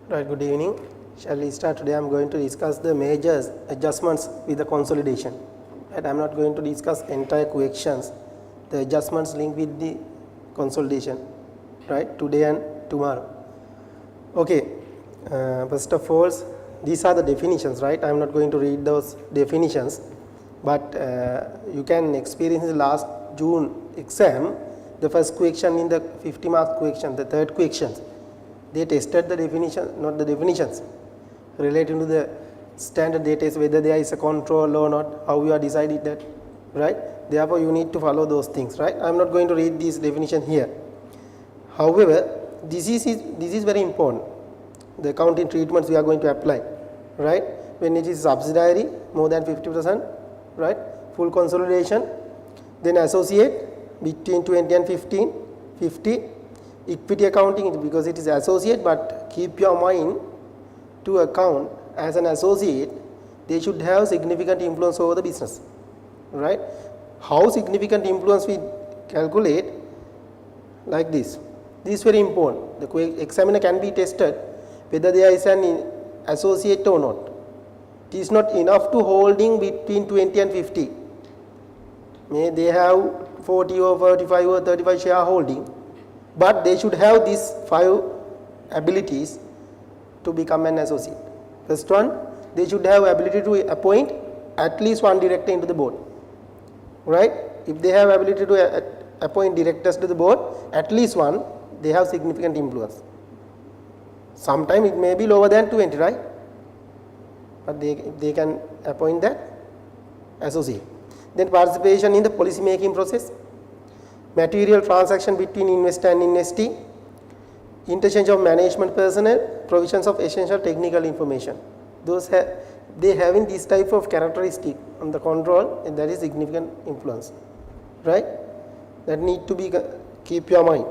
Right, good evening. Shall we start? Today I am going to discuss the major adjustments with the consolidation. Right, I am not going to discuss entire corrections, the adjustments linked with the consolidation, right, today and tomorrow. Okay, first of all, these are the definitions, right? I am not going to read those definitions, but you can experience in the last June exam, the first correction in the 50 mark correction, the third corrections. They tested the definition, not the definitions, relating to the standard data, whether there is a control or not, how you are decided that, right? Therefore, you need to follow those things, right? I am not going to read this definition here. However, this is very important. The accounting treatments we are going to apply, right? When it is subsidiary, more than 50%, right? Full consolidation, then associate between 20 and 50. Equity accounting, because it is associate, but keep your mind to account as an associate, they should have significant influence over the business, right? How significant influence we calculate like this. This is very important. The examiner can be tested whether there is an associate or not. It is not enough to holding between 20 and 50. May they have 40 or 45 or 35 shareholding, but they should have these 5 abilities to become an associate. First one, they should have ability to appoint at least one director into the board, right? If they have ability to appoint directors to the board, at least one, they have significant influence. Sometimes it may be lower than 20, right? But they can appoint that associate. Then participation in the policy making process, material transaction between investor and investee, interchange of management personnel, provisions of essential technical information. Those they having this type of characteristic on the control, and that is significant influence, right? That need to be keep your mind,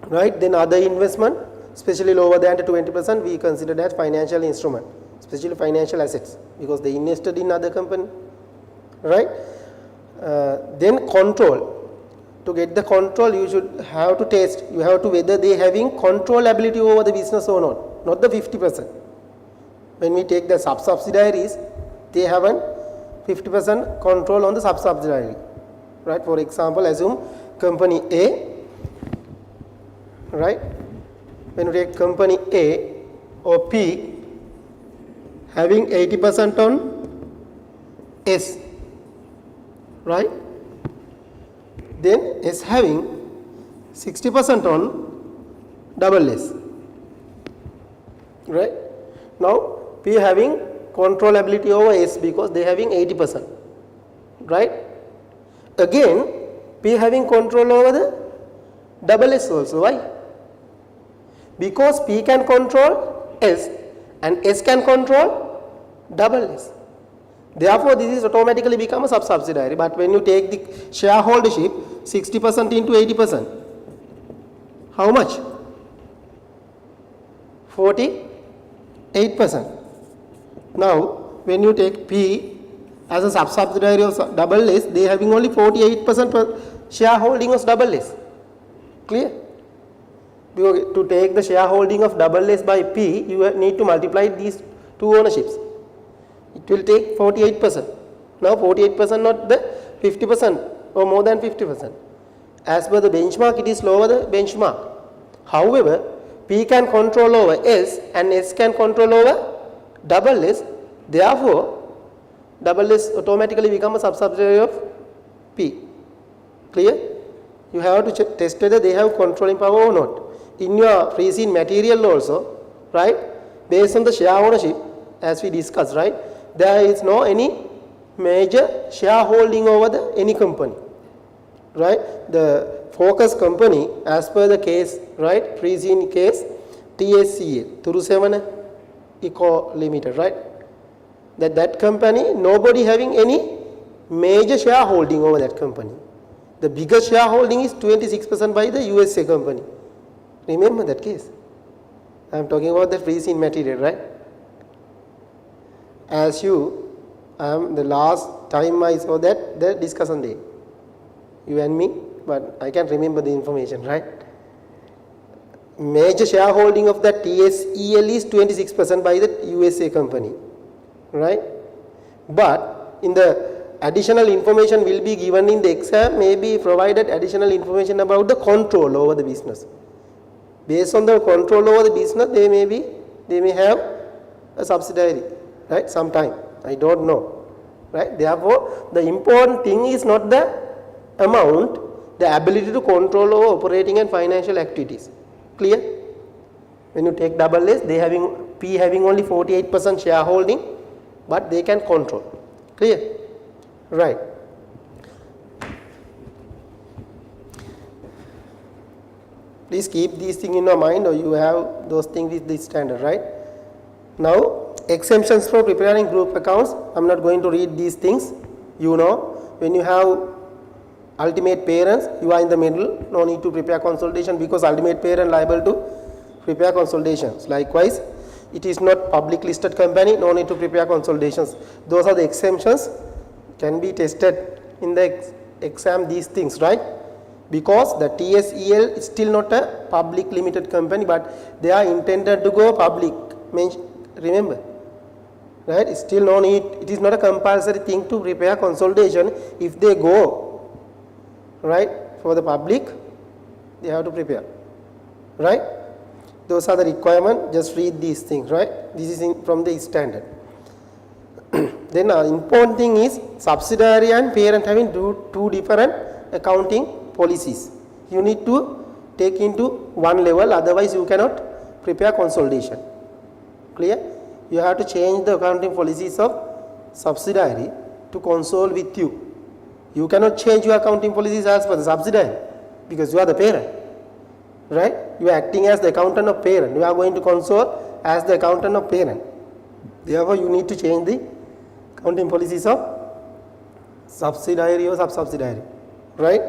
right? Then other investment, especially lower than 20%, we consider that financial instrument, especially financial assets, because they invested in other company, right? Then control. To get the control, you should have to test, you have to whether they having control ability over the business or not the 50%. When we take the sub-subsidiaries, they have a 50% control on the sub-subsidiary, right? For example, assume company A, right? When we take company A or P having 80% on S, right? Then S having 60% on double S, right? Now P having control ability over S because they having 80%, right? Again P having control over the double S also. Why? Because P can control S and S can control double S. Therefore, this is automatically become a sub-subsidiary. But when you take the shareholdership, 60% into 80%, how much? 48%. Now, when you take P as a sub-subsidiary of double S, they having only 48% shareholding of double S. Clear? Because to take the shareholding of double S by P, you need to multiply these two ownerships. It will take 48%. Now 48% not the 50% or more than 50%. As per the benchmark, it is lower the benchmark. However, P can control over S and S can control over double S. Therefore, double S automatically become a sub-subsidiary of P. Clear? You have to test whether they have controlling power or not. In your free-seen material also, right, based on the share ownership, as we discussed, right, there is no any major shareholding over any company, right? The focus company, as per the case, right, free-seen case, TSCA, Turusevana Eco Limited, right? That company, nobody having any major shareholding over that company. The biggest shareholding is 26% by the USA company. Remember that case? I am talking about the free-seen material, right? As the last time I saw that, the discussion day, you and me, but I can't remember the information, right? major shareholding of that TSEL is 26% by the USA company, right? But in the additional information will be given in the exam, may be provided additional information about the control over the business. Based on the control over the business, they may have a subsidiary, right? Sometime, I don't know, right? Therefore, the important thing is not the amount, the ability to control over operating and financial activities. Clear? When you take double S, they P having only 48% shareholding, but they can control. Clear? Right. Please keep these things in your mind, or you have those things with this standard, right? Now, exemptions for preparing group accounts. I'm not going to read these things. You know, when you have ultimate parents, you are in the middle, no need to prepare consolidation because ultimate parent liable to prepare consolidations. Likewise, it is not public listed company, no need to prepare consolidations. Those are the exemptions, can be tested in the exam, these things, right? Because the TSEL is still not a public limited company, but they are intended to go public, remember, right? It's still no need, it is not a compulsory thing to prepare consolidation. If they go, right, for the public, they have to prepare, right? Those are the requirements. Just read these things, right? This is from the standard. Then important thing is subsidiary and parent having two different accounting policies. You need to take into one level, otherwise you cannot prepare consolidation. Clear? You have to change the accounting policies of subsidiary to console with you. You cannot change your accounting policies as per the subsidiary because you are the parent, right? You are acting as the accountant of parent. You are going to console as the accountant of parent. Therefore, you need to change the accounting policies of subsidiary or sub-subsidiary, right?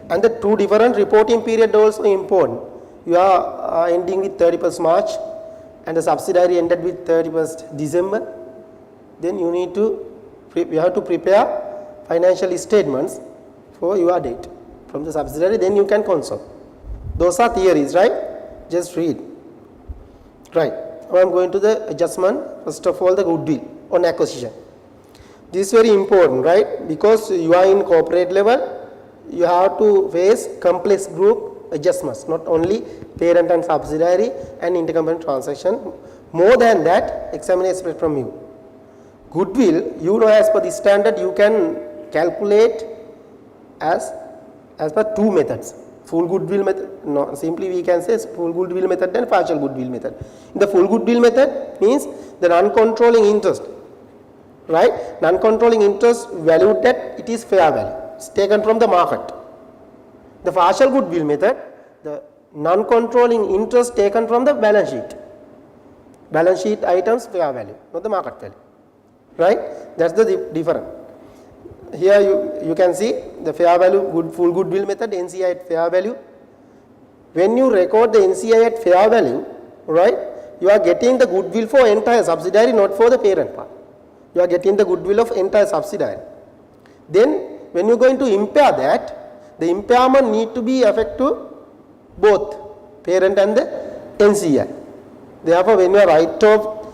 And the two different reporting period also important. You are ending with 31st March and the subsidiary ended with 31st December. Then you need to, you have to prepare financial statements for your date from the subsidiary, then you can console. Those are theories, right? Just read. Right. Now I am going to the adjustment. First of all, the goodwill on acquisition. This is very important, right? Because you are in corporate level, you have to face complex group adjustments, not only parent and subsidiary and intercompany transaction. More than that, examiner expects from you. Goodwill, you know, as per the standard, you can calculate as per two methods. Full goodwill method, no, simply we can say full goodwill method and partial goodwill method. In the full goodwill method means the non-controlling interest, right? Non-controlling interest valued at it is fair value. It's taken from the market. The partial goodwill method, the non-controlling interest taken from the balance sheet. Balance sheet items fair value, not the market value, right? That's the difference. Here you can see the fair value, full goodwill method, NCI at fair value. When you record the NCI at fair value, right, you are getting the goodwill for entire subsidiary, not for the parent part. You are getting the goodwill of entire subsidiary. Then when you are going to impair that, the impairment need to be affect to both parent and the NCI. Therefore, when you are write off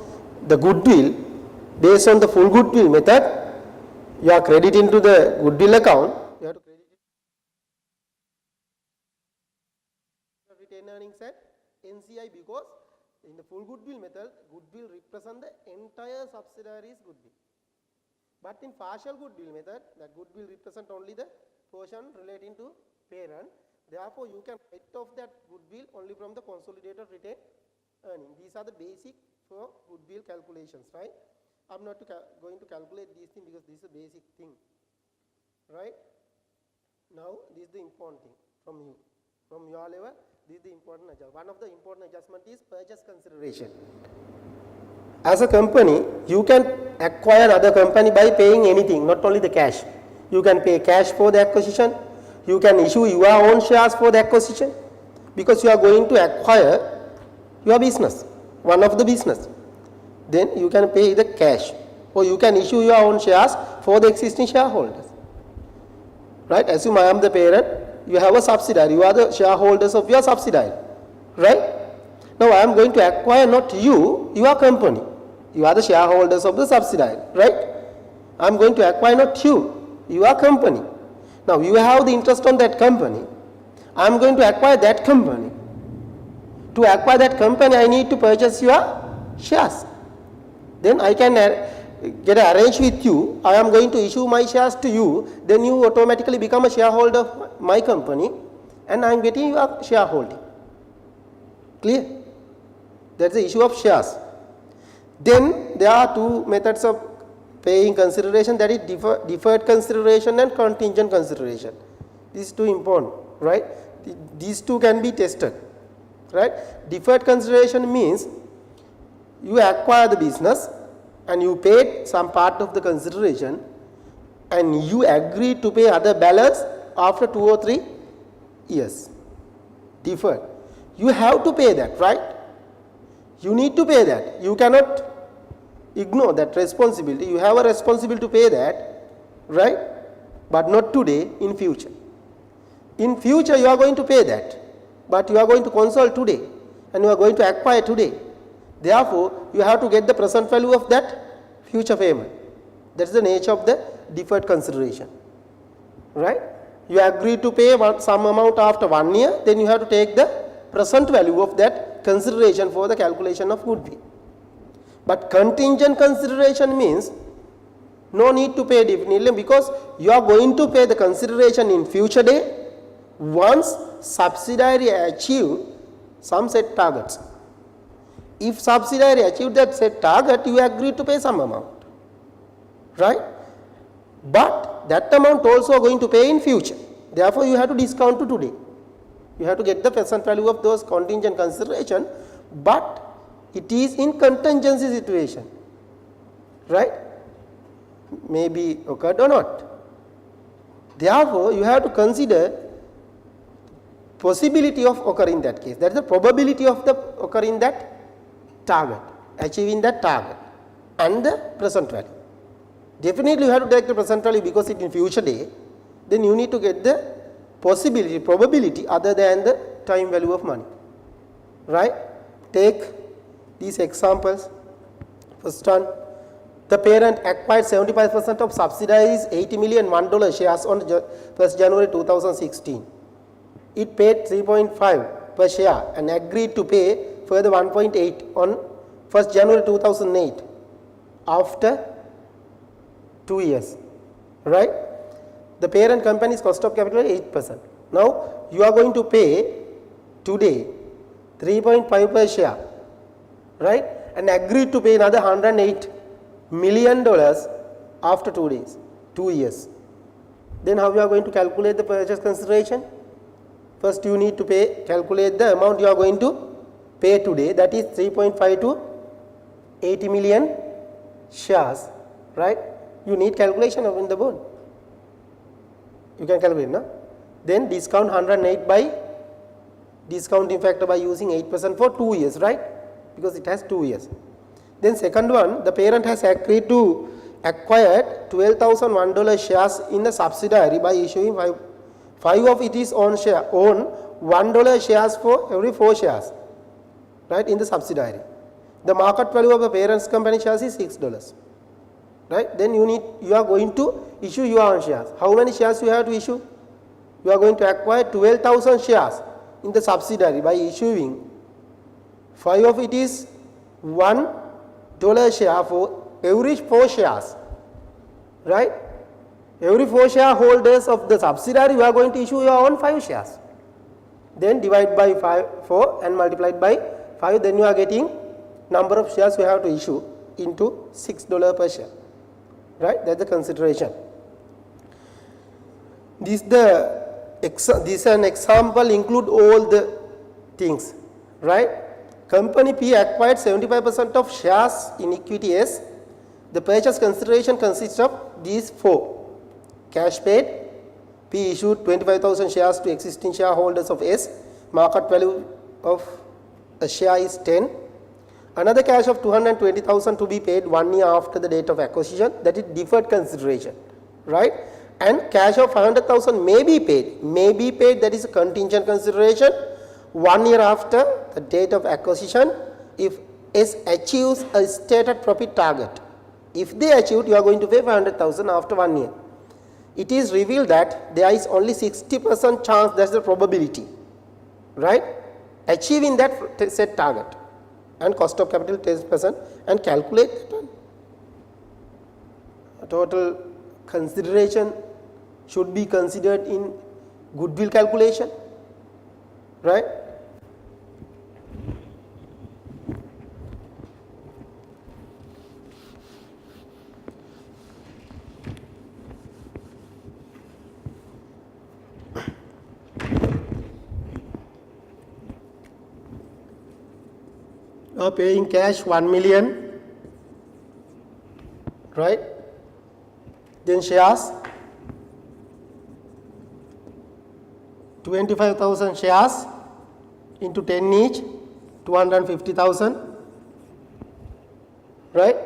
the goodwill based on the full goodwill method, you are crediting to the goodwill account, you have to credit it retained earnings at NCI, because in the full goodwill method, goodwill represent the entire subsidiary's goodwill. But in partial goodwill method, the goodwill represent only the portion relating to parent. Therefore, you can write off that goodwill only from the consolidated retained earning. These are the basic for goodwill calculations, right? I'm not going to calculate these things because this is a basic thing, right? Now, this is the important thing from you, from your level. This is the important adjustment. One of the important adjustment is purchase consideration. As a company, you can acquire another company by paying anything, not only the cash. You can pay cash for the acquisition. You can issue your own shares for the acquisition, because you are going to acquire your business, one of the business. Then you can pay the cash, or you can issue your own shares for the existing shareholders, right? Assume I am the parent, you have a subsidiary, you are the shareholders of your subsidiary, right? Now I am going to acquire not you, your company. You are the shareholders of the subsidiary, right? I am going to acquire not you, your company. Now you have the interest on that company. I am going to acquire that company. To acquire that company, I need to purchase your shares. Then I can get arranged with you. I am going to issue my shares to you. Then you automatically become a shareholder of my company, and I am getting your shareholding. Clear? That is the issue of shares. Then there are two methods of paying consideration, that is deferred consideration and contingent consideration. These two important, right? These two can be tested, right? Deferred consideration means you acquire the business and you paid some part of the consideration and you agree to pay other balance after 2 or 3 years. Deferred. You have to pay that, right? You need to pay that. You cannot ignore that responsibility. You have a responsibility to pay that, right? But not today, in future. In future you are going to pay that, but you are going to consult today and you are going to acquire today. Therefore, you have to get the present value of that future payment. That is the nature of the deferred consideration, right? You agree to pay some amount after 1 year, then you have to take the present value of that consideration for the calculation of goodwill. But contingent consideration means no need to pay definitely, because you are going to pay the consideration in future day once subsidiary achieve some set targets. If subsidiary achieve that set target, you agree to pay some amount, right? But that amount also going to pay in future. Therefore, you have to discount to today. You have to get the present value of those contingent consideration, but it is in contingency situation, right? Maybe occurred or not. Therefore, you have to consider possibility of occurring that case. That is the probability of the occurring that target, achieving that target, and the present value. Definitely you have to take the present value because it in future day. Then you need to get the possibility, probability other than the time value of money, right? Take these examples. First one, the parent acquired 75% of subsidiaries $80 million $1 shares on 1st January 2016. It paid 3.5 per share and agreed to pay further 1.8 on 1st January 2008 after 2 years, right? The parent company's cost of capital is 8%. Now you are going to pay today 3.5 per share, right? And agreed to pay another $108 million after 2 years. Then how you are going to calculate the purchase consideration? First you need to calculate the amount you are going to pay today, that is 3.5 to 80 million shares, right? You need calculation in the board. You can calculate, no? Then discount 108 by discounting factor by using 8% for 2 years, right? Because it has 2 years. Then second one, the parent has agreed to acquire $12,001 shares in the subsidiary by issuing 5 of its own $1 shares for every 4 shares, right, in the subsidiary. The market value of the parent's company shares is $6, right? Then you are going to issue your own shares. How many shares you have to issue? You are going to acquire 12,000 shares in the subsidiary by issuing 5 of it is $1 share for every 4 shares, right? Every 4 shareholders of the subsidiary, you are going to issue your own 5 shares. Then divide by 4 and multiplied by 5, then you are getting number of shares you have to issue into $6 per share, right? That is the consideration. This is an example, include all the things, right? Company P acquired 75% of shares in equity S. The purchase consideration consists of these 4. Cash paid, P issued 25,000 shares to existing shareholders of S. Market value of a share is 10. Another cash of 220,000 to be paid 1 year after the date of acquisition, that is deferred consideration, right? And cash of 500,000 may be paid, that is a contingent consideration 1 year after the date of acquisition, if S achieves a stated profit target. If they achieved, you are going to pay 500,000 after 1 year. It is revealed that there is only 60% chance, that's the probability, right, achieving that set target, and cost of capital 10%, and calculate that one. Total consideration should be considered in goodwill calculation, right. You are paying cash 1 million, right, then shares 25,000 shares into 10 each, 250,000, right.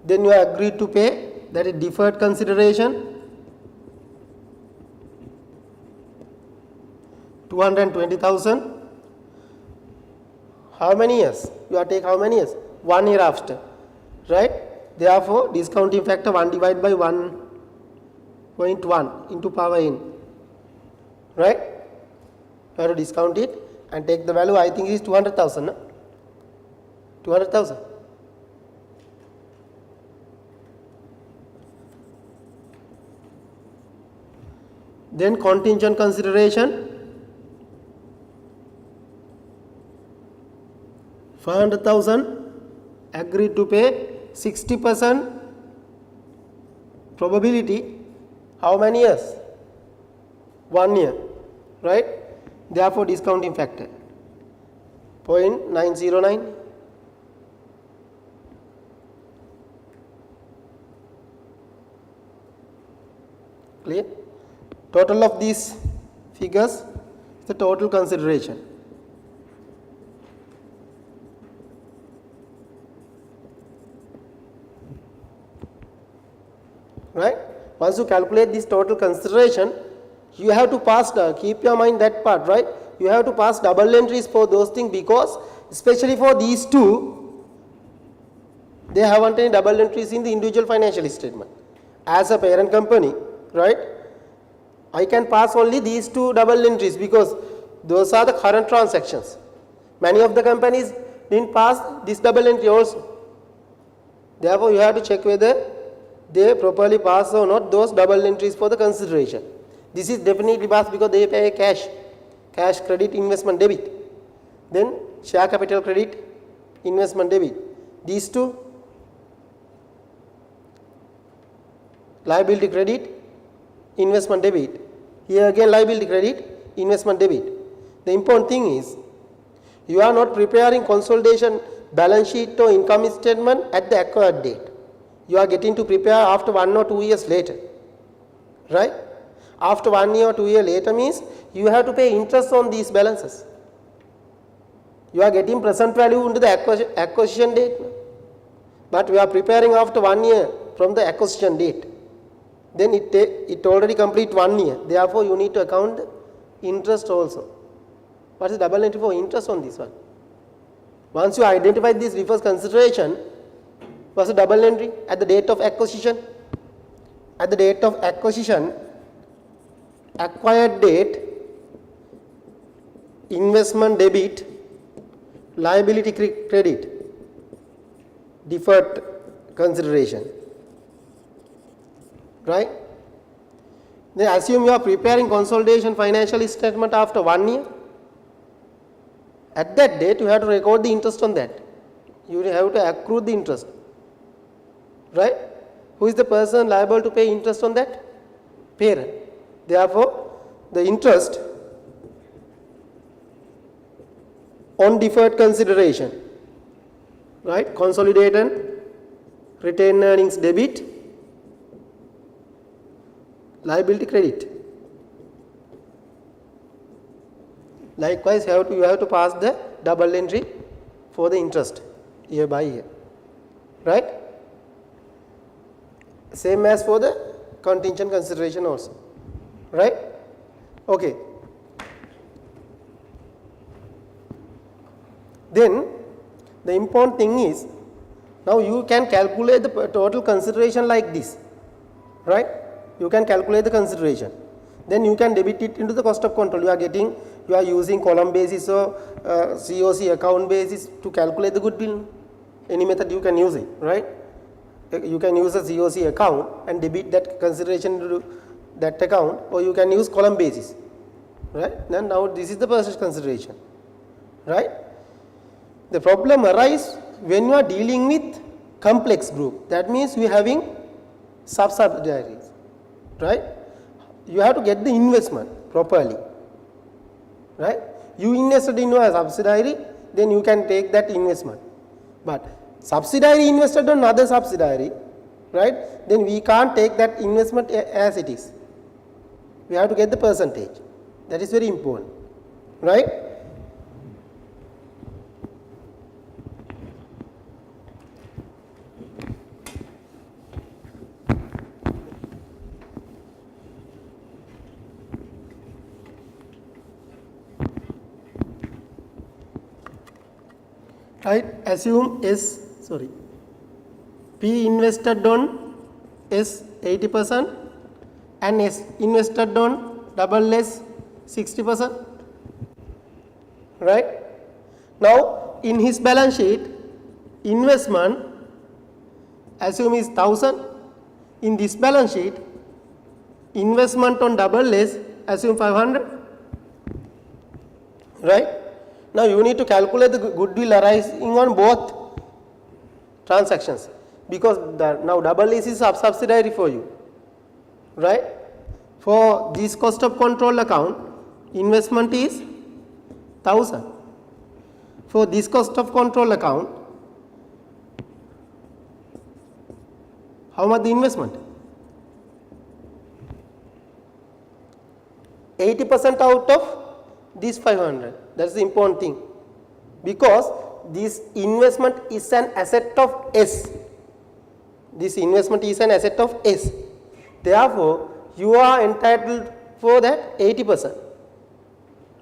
Then you are agreed to pay, that is deferred consideration, 220,000. How many years? You are take how many years? 1 year after, right. Therefore, discounting factor 1 divided by 1.1 into power n, right. You have to discount it and take the value. I think it is 200,000, no? 200,000. Then contingent consideration 500,000, agreed to pay 60% probability. How many years? 1 year, right. Therefore, discounting factor 0.909. Clear? Total of these figures is the total consideration. Right? Once you calculate this total consideration, you have to pass, keep your mind that part, right? You have to pass double entries for those things, because especially for these two, they haven't any double entries in the individual financial statement. As a parent company, right, I can pass only these two double entries because those are the current transactions. Many of the companies didn't pass this double entry also. Therefore, you have to check whether they properly pass or not those double entries for the consideration. This is definitely passed because they pay cash credit, investment debit. Then share capital credit, investment debit. These two, liability credit, investment debit. Here again liability credit, investment debit. The important thing is, you are not preparing consolidation balance sheet or income statement at the acquired date. You are getting to prepare after 1 or 2 years later, right. After 1 year or 2 years later means you have to pay interest on these balances. You are getting present value into the acquisition date, but we are preparing after 1 year from the acquisition date. Then it already complete 1 year. Therefore, you need to account interest also. What is double entry for interest on this one? Once you identify this reverse consideration, what's the double entry? At the date of acquisition. At the date of acquisition, acquired date, investment debit, liability credit, deferred consideration, right. Then assume you are preparing consolidation financial statement after 1 year. At that date, you have to record the interest on that. You have to accrue the interest, right. Who is the person liable to pay interest on that? Parent. Therefore, the interest on deferred consideration, right, consolidated retained earnings debit, liability credit. Likewise, you have to pass the double entry for the interest year by year, right. Same as for the contingent consideration also, right. Okay. Then the important thing is, now you can calculate the total consideration like this, right? You can calculate the consideration. Then you can debit it into the cost of control. You are using column basis or COC account basis to calculate the goodwill. Any method you can use it, right? You can use a COC account and debit that consideration into that account, or you can use column basis, right? Then now this is the purchase consideration, right? The problem arises when you are dealing with complex group. That means you are having subsidiaries, right? You have to get the investment properly, right? You invested in a subsidiary, then you can take that investment. But subsidiary invested on another subsidiary, right? Then we can't take that investment as it is. We have to get the percentage. That is very important, right? Right, assume P invested on S 80% and S invested on double S 60%, right? Now in his balance sheet, investment assume is 1000. In this balance sheet, investment on double S assume 500, right? Now you need to calculate the goodwill arising on both transactions, because now double S is subsidiary for you, right? For this cost of control account, investment is 1000. For this cost of control account, how much the investment? 80% out of this 500. That is the important thing, because this investment is an asset of S. This investment is an asset of S. Therefore, you are entitled for that 80%,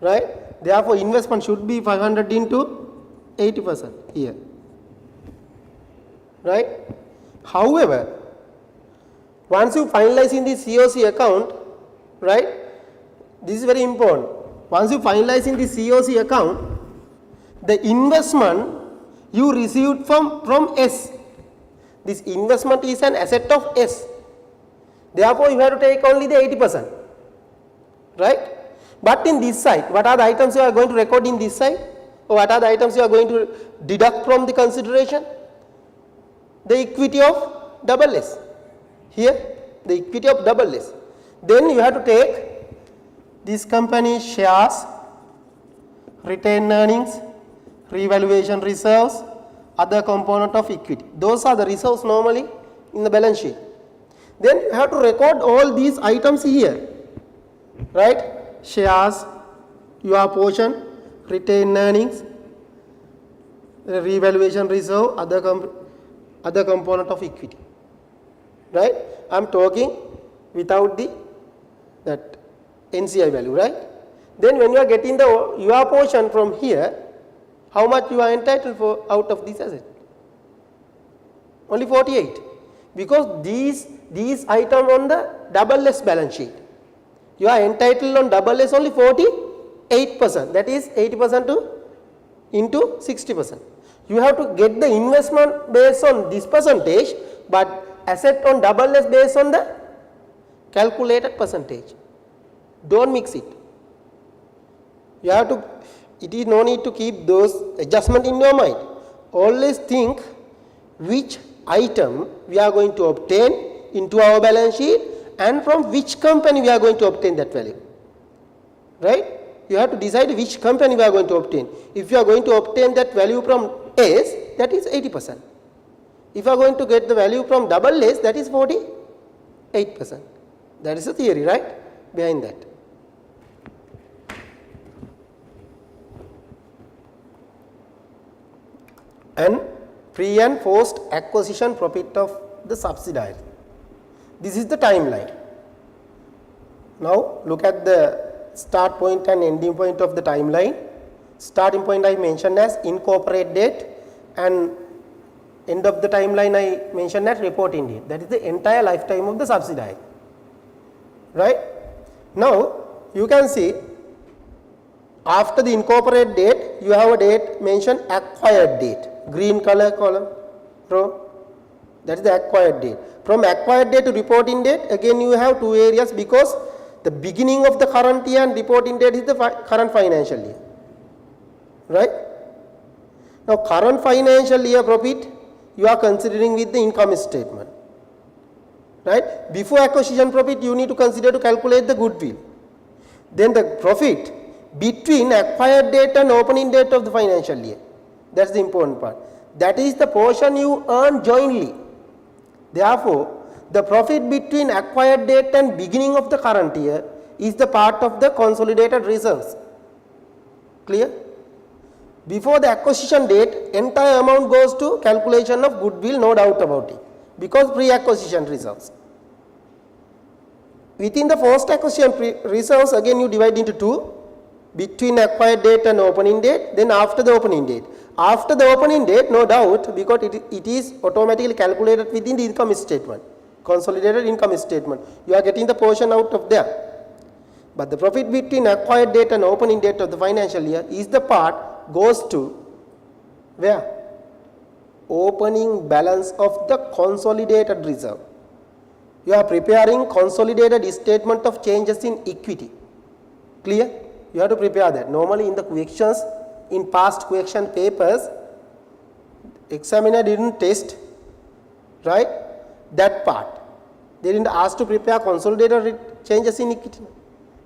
right? Therefore, investment should be 500 into 80% here, right? However, once you finalize in the COC account, right, this is very important. Once you finalize in the COC account, the investment you received from S, this investment is an asset of S. Therefore, you have to take only the 80%, right? But in this side, what are the items you are going to record in this side? Or what are the items you are going to deduct from the consideration? The equity of double S. Here, the equity of double S. Then you have to take this company's shares, retained earnings, revaluation reserves, other component of equity. Those are the reserves normally in the balance sheet. Then you have to record all these items here, right? Shares, your portion, retained earnings, revaluation reserve, other component of equity, right? I am talking without that NCI value, right? Then when you are getting your portion from here, how much you are entitled for out of this asset? Only 48, because these items on the double S balance sheet, you are entitled on double S only 48%, that is 80% into 60%. You have to get the investment based on this percentage, but asset on double S based on the calculated percentage. Don't mix it. You have to, it is no need to keep those adjustment in your mind. Always think which item we are going to obtain into our balance sheet and from which company we are going to obtain that value, right? You have to decide which company we are going to obtain. If you are going to obtain that value from S, that is 80%. If you are going to get the value from double S, that is 48%. That is the theory, right, behind that. And pre and post acquisition profit of the subsidiary. This is the timeline. Now look at the start point and ending point of the timeline. starting point I mentioned as incorporate date, and end of the timeline I mentioned as reporting date. That is the entire lifetime of the subsidiary. Right? Now you can see after the incorporate date you have a date mentioned acquired date, green color column row. That is the acquired date. From acquired date to reporting date, again you have two areas, because the beginning of the current year and reporting date is the current financial year. Right? Now current financial year profit you are considering with the income statement. Right? Before acquisition profit you need to consider to calculate the goodwill. Then the profit between acquired date and opening date of the financial year. That is the important part. That is the portion you earn jointly. Therefore, the profit between acquired date and beginning of the current year is the part of the consolidated reserves. Clear? Before the acquisition date, entire amount goes to calculation of goodwill, no doubt about it, because pre-acquisition reserves. Within the post acquisition reserves, again you divide into two, between acquired date and opening date, then after the opening date. After the opening date, no doubt, because it is automatically calculated within the income statement, consolidated income statement. You are getting the portion out of there. But the profit between acquired date and opening date of the financial year is the part goes to where? Opening balance of the consolidated reserve. You are preparing consolidated statement of changes in equity. Clear? You have to prepare that. Normally in the questions, in past question papers, examiner didn't test, right, that part. They didn't ask to prepare consolidated changes in equity.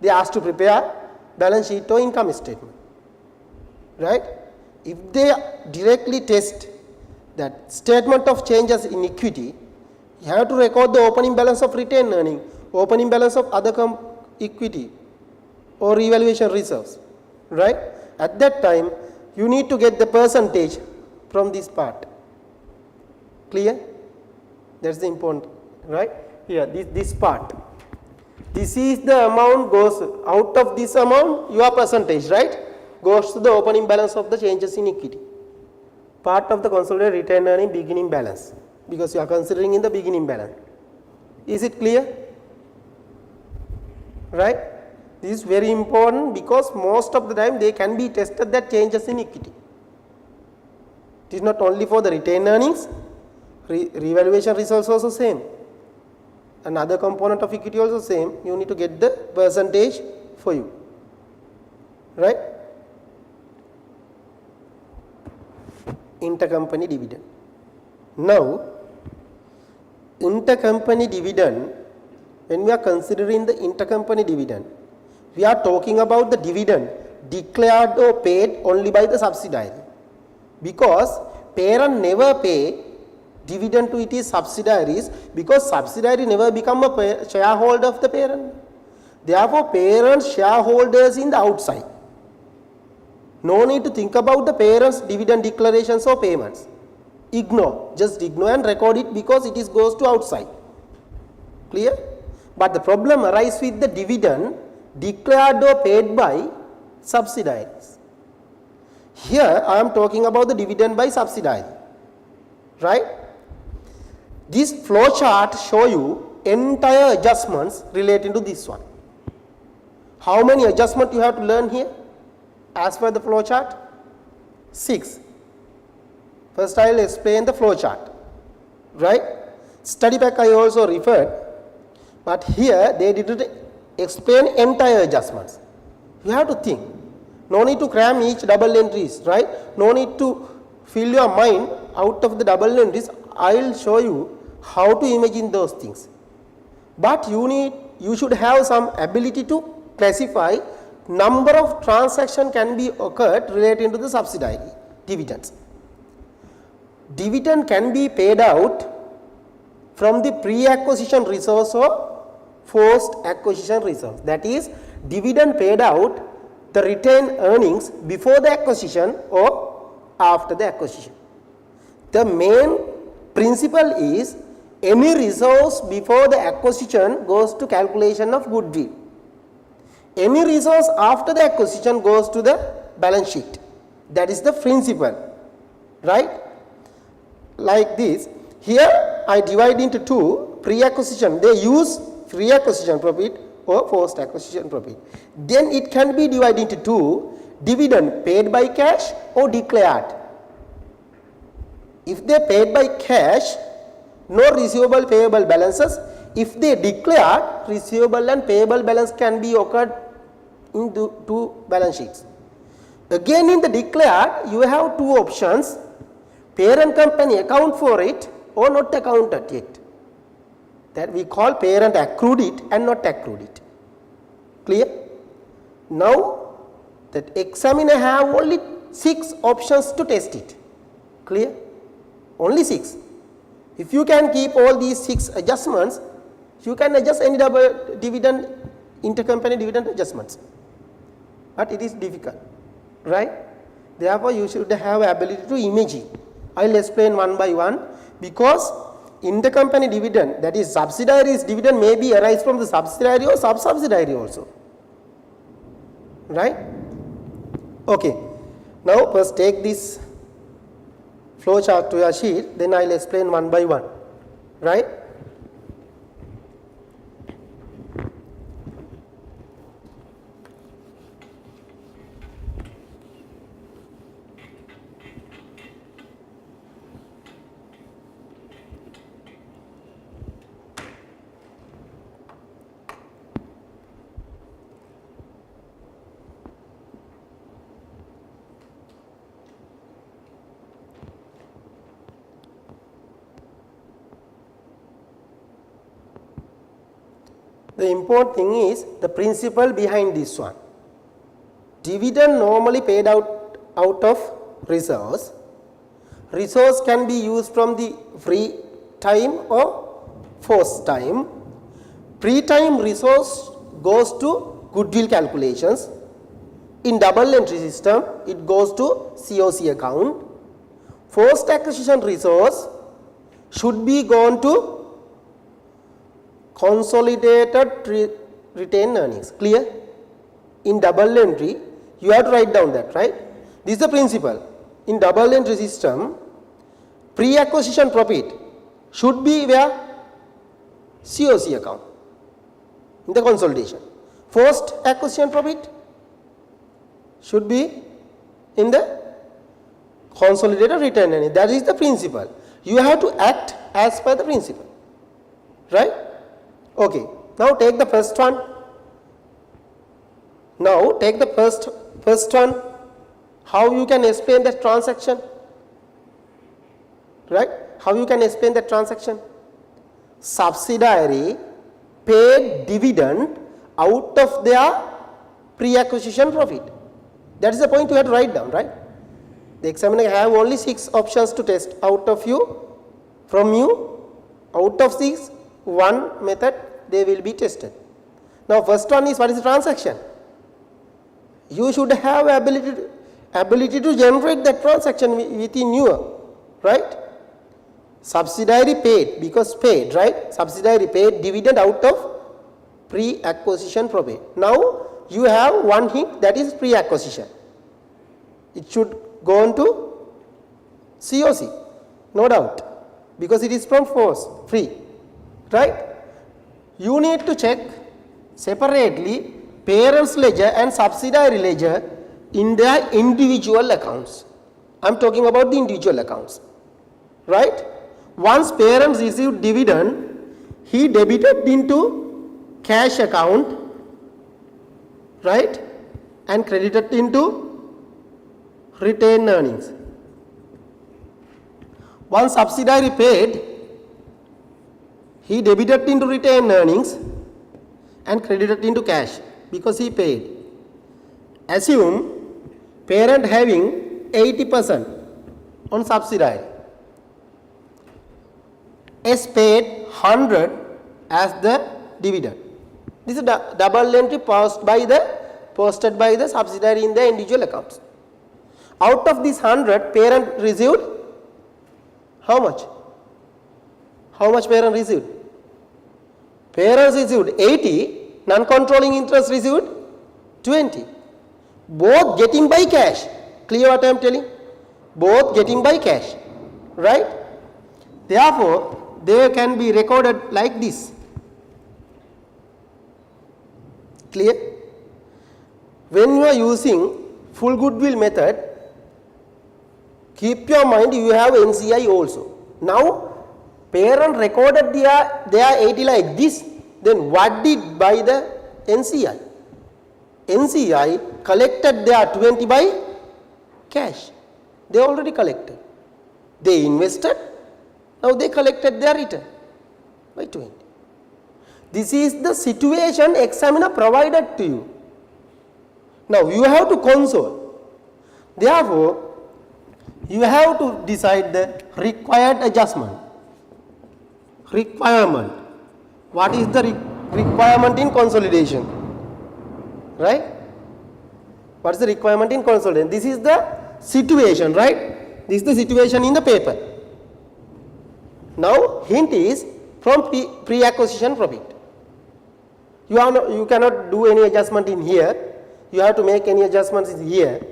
They asked to prepare balance sheet or income statement. Right? If they directly test that statement of changes in equity, you have to record the opening balance of retained earning, opening balance of other equity or revaluation reserves. Right? At that time, you need to get the percentage from this part. Clear? That's the important, right? Here, this part. This is the amount goes out of this amount, your percentage, right? Goes to the opening balance of the changes in equity. Part of the consolidated retained earning beginning balance, because you are considering in the beginning balance. Is it clear? Right? This is very important, because most of the time they can be tested that changes in equity. It is not only for the retained earnings, revaluation results also same. Another component of equity also same. You need to get the percentage for you. Right? Intercompany dividend. Now, intercompany dividend, when we are considering the intercompany dividend, we are talking about the dividend declared or paid only by the subsidiary, because parent never pay dividend to its subsidiaries, because subsidiary never become a shareholder of the parent. Therefore, parent shareholders in the outside. No need to think about the parents' dividend declarations or payments. Ignore, just ignore and record it, because it is goes to outside. Clear? But the problem arises with the dividend declared or paid by subsidiaries. Here I am talking about the dividend by subsidiary. Right? This flow chart show you entire adjustments relating to this one. How many adjustments you have to learn here? As per the flow chart? 6. First I will explain the flow chart. Right? Study pack I also referred, but here they didn't explain entire adjustments. You have to think. No need to cram each double entries, right? No need to fill your mind out of the double entries. I will show you how to imagine those things. But you should have some ability to classify number of transactions can be occurred relating to the subsidiary dividends. Dividend can be paid out from the pre-acquisition reserves or post-acquisition reserves. That is, dividend paid out the retained earnings before the acquisition or after the acquisition. The main principle is any resource before the acquisition goes to calculation of goodwill. Any resource after the acquisition goes to the balance sheet. That is the principle, right? Like this. Here I divide into two. Pre-acquisition, they use pre-acquisition profit or post-acquisition profit. Then it can be divided into two. Dividend paid by cash or declared. If they paid by cash, no receivable payable balances. If they declare, receivable and payable balance can be occurred in two balance sheets. Again in the declared, you have two options. Parent company account for it or not accounted yet. That we call parent accrued it and not accrued it. Clear? Now that examiner have only 6 options to test it. Clear? Only 6. If you can keep all these 6 adjustments, you can adjust any dividend, intercompany dividend adjustments. But it is difficult, right? Therefore, you should have ability to imagine. I will explain one by one, because intercompany dividend, that is subsidiaries dividend, may be arise from the subsidiary or sub-subsidiary also, right? Okay. Now first take this flow chart to your sheet, then I will explain one by one, right? The important thing is the principle behind this one. Dividend normally paid out of reserves. Resource can be used from the free time or forced time. Pre-time resource goes to goodwill calculations. In double entry system, it goes to COC account. Forced acquisition resource should be gone to consolidated retained earnings. Clear? In double entry, you have to write down that, right? This is the principle. In double entry system, pre-acquisition profit should be where? COC account, in the consolidation. Post acquisition profit should be in the consolidated retained earnings. That is the principle. You have to act as per the principle, right? Okay. Now take the first one. Now take the first one. How you can explain that transaction? Right? How you can explain that transaction? Subsidiary paid dividend out of their pre-acquisition profit. That is the point you have to write down, right? The examiner have only 6 options to test out of you, from you. Out of 6, one method they will be tested. Now first one is, what is the transaction? You should have ability to generate that transaction within you, right? Subsidiary paid, because paid, right? Subsidiary paid dividend out of pre-acquisition profit. Now you have one hint, that is pre-acquisition. It should go on to COC, no doubt, because it is from force, free, right? You need to check separately parent's ledger and subsidiary ledger in their individual accounts. I am talking about the individual accounts, right? Once parents received dividend, he debited into cash account, right, and credited into retained earnings. Once subsidiary paid, he debited into retained earnings and credited into cash because he paid. Assume parent having 80% on subsidiary. S paid 100 as the dividend. This is double entry posted by the subsidiary in the individual accounts. Out of this 100, parent received how much? How much parent received? Parents received 80, non-controlling interest received 20. Both getting by cash. Clear what I am telling? Both getting by cash, right? Therefore, they can be recorded like this. Clear? When you are using full goodwill method, keep your mind you have NCI also. Now, parent recorded their 80 like this, then what did by the NCI? NCI collected their 20 by cash. They already collected. They invested, now they collected their return by 20. This is the situation examiner provided to you. Now you have to console. Therefore, you have to decide the required adjustment. Requirement. What is the requirement in consolidation? Right? What is the requirement in consolidation? This is the situation, right? This is the situation in the paper. Now, hint is from pre-acquisition profit. You cannot do any adjustment in here. You have to make any adjustments in here.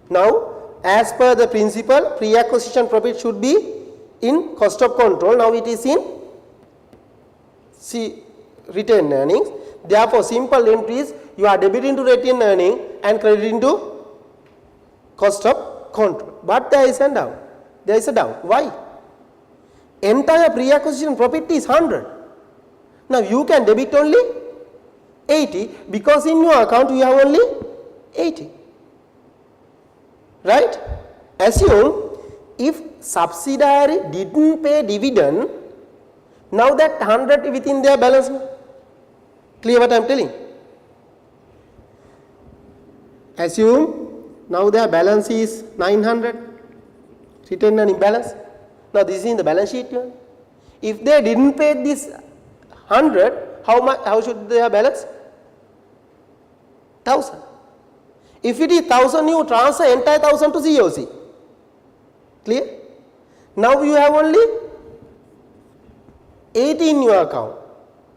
Now, as per the principle, pre-acquisition profit should be in cost of control. Now, it is in retained earnings. Therefore, simple entry is you are debiting to retained earning and crediting to cost of control. But there is a doubt. There is a doubt. Why? Entire pre-acquisition profit is 100. Now, you can debit only 80 because in your account you have only 80. Right? Assume if subsidiary didn't pay dividend, now that 100 within their balance. Clear what I am telling? Assume now their balance is 900, retained earning balance. Now this is in the balance sheet. If they didn't pay this 100, how should they have balance? 1000. If it is 1000, you transfer entire 1000 to COC. Clear? Now you have only 80 in your account.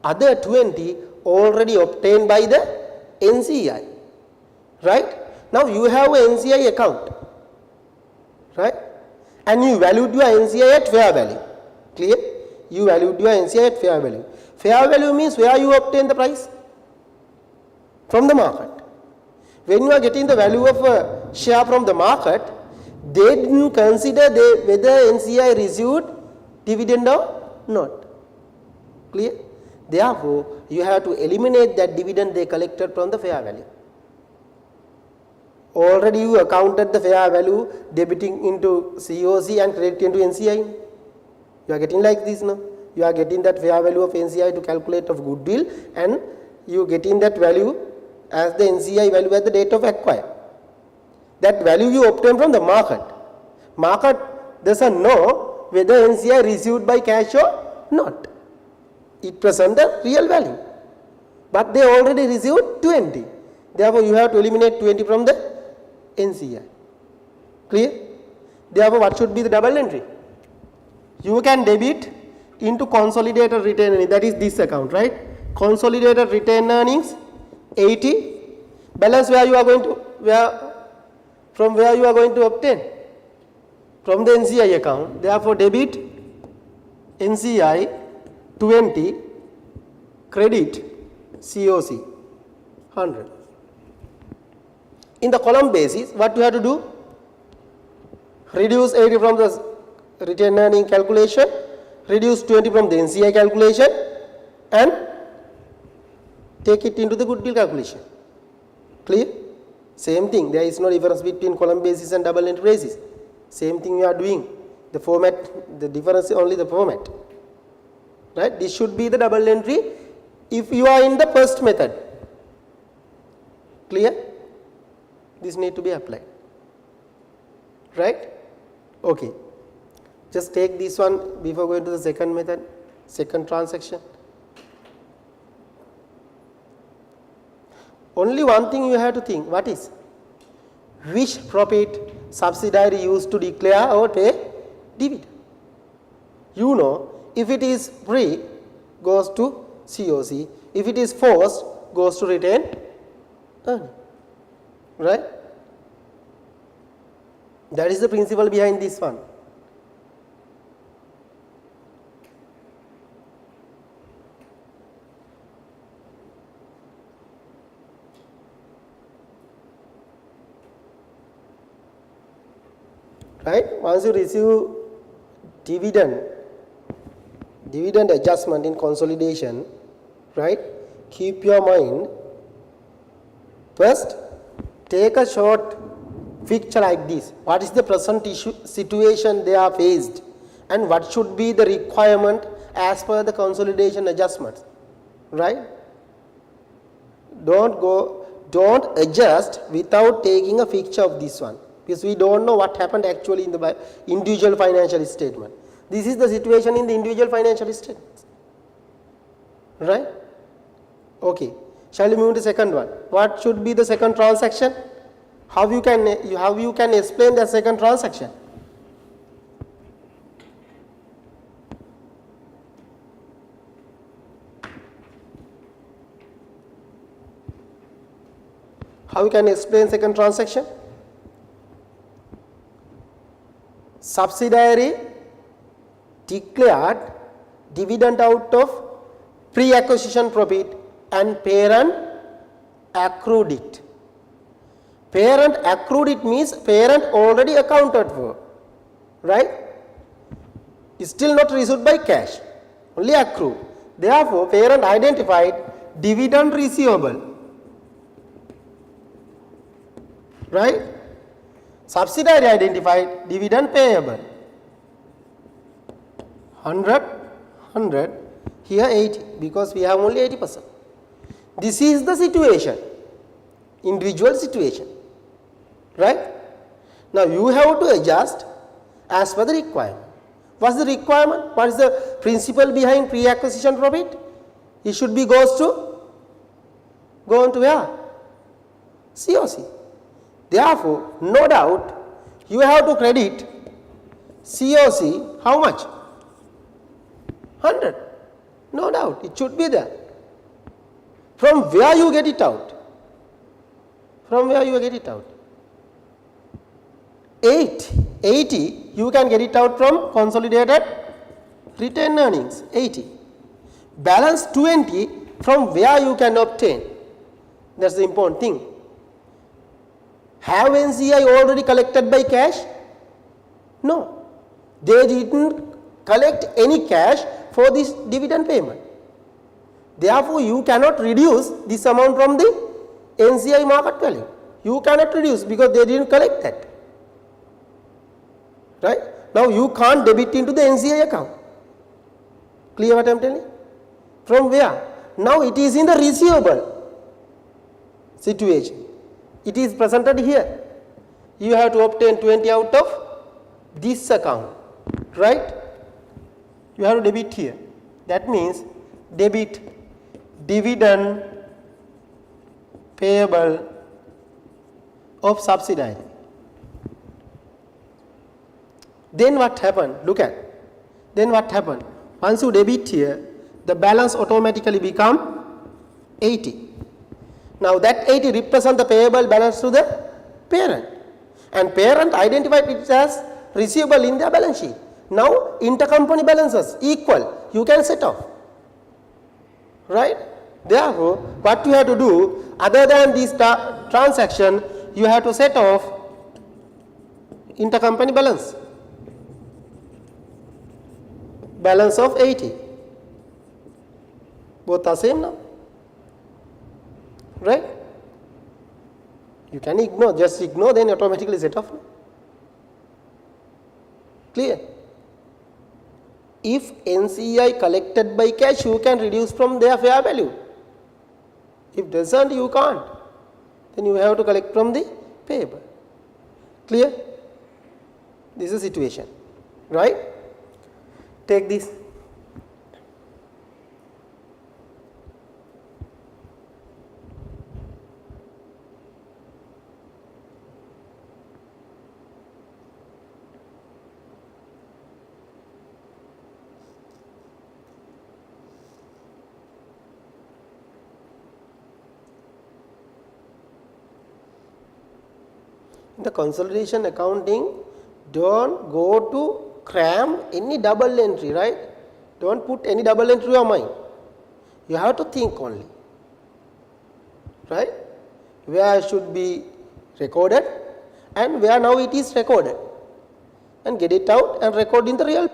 Other 20 already obtained by the NCI. Right? Now you have an NCI account. Right? And you valued your NCI at fair value. Clear? You valued your NCI at fair value. Fair value means where you obtain the price? From the market. When you are getting the value of a share from the market, they didn't consider whether NCI received dividend or not. Clear? Therefore, you have to eliminate that dividend they collected from the fair value. Already you accounted the fair value debiting into COC and crediting into NCI. You are getting like this now. You are getting that fair value of NCI to calculate of goodwill and you are getting that value as the NCI value at the date of acquire. That value you obtain from the market. Market doesn't know whether NCI received by cash or not. It presents the real value. But they already received 20. Therefore, you have to eliminate 20 from the NCI. Clear? Therefore, what should be the double entry? You can debit into consolidated retained earnings. That is this account, right? Consolidated retained earnings 80. Balance where you are going to from where you are going to obtain? From the NCI account. Therefore, debit NCI 20, credit COC 100. In the column basis, what you have to do? Reduce 80 from the retained earning calculation, reduce 20 from the NCI calculation and take it into the goodwill calculation. Clear? Same thing. There is no difference between column basis and double entry basis. Same thing you are doing. The format, the difference is only the format. Right? This should be the double entry if you are in the first method. Clear? This need to be applied. Right? Okay. Just take this one before going to the second method, second transaction. Only one thing you have to think, what is? Which profit subsidiary used to declare or pay dividend? You know, if it is free, goes to COC. If it is forced, goes to retained earning. Right? That is the principle behind this one. Right? Once you receive dividend adjustment in consolidation, right? Keep your mind, first take a short picture like this. What is the present situation they are faced, and what should be the requirement as per the consolidation adjustments, right? Don't adjust without taking a picture of this one, because we don't know what happened actually in the individual financial statement. This is the situation in the individual financial statements, right? Okay, shall we move to second one? What should be the second transaction? How you can explain the second transaction? How you can explain second transaction? Subsidiary declared dividend out of pre-acquisition profit and parent accrued it. Parent accrued it means parent already accounted for, right? It's still not received by cash, only accrued. Therefore, parent identified dividend receivable, right? Subsidiary identified dividend payable. 100, here 80, because we have only 80%. This is the situation, individual situation, right? Now you have to adjust as per the requirement. What's the requirement? What is the principle behind pre-acquisition profit? It should be go on to where? COC. Therefore, no doubt you have to credit COC how much? 100. No doubt, it should be there. From where you get it out? From where you get it out? 80, you can get it out from consolidated retained earnings, 80. Balance 20, from where you can obtain? That's the important thing. Have NCI already collected by cash? No. They didn't collect any cash for this dividend payment. Therefore, you cannot reduce this amount from the NCI market value. You cannot reduce because they didn't collect that. Right? Now, you can't debit into the NCI account. Clear what I am telling? From where? Now, it is in the receivable situation. It is presented here. You have to obtain 20 out of this account. Right? You have to debit here. That means debit dividend payable of subsidiary. Then what happened? Look at. Then what happened? Once you debit here, the balance automatically become 80. Now that 80 represents the payable balance to the parent. And parent identified it as receivable in their balance sheet. Now intercompany balances equal, you can set off, right? Therefore, what you have to do, other than this transaction, you have to set off intercompany balance, balance of 80. Both are same now, right? You can ignore, just ignore, then automatically set off. Clear? If NCI collected by cash, you can reduce from their fair value. If doesn't, you can't. Then you have to collect from the payable. Clear? This is the situation, right? Take this. the consolidation accounting, don't go to cram any double entry, right? Don't put any double entry in your mind. You have to think only, right? Where should be recorded and where now it is recorded, and get it out and record in the real.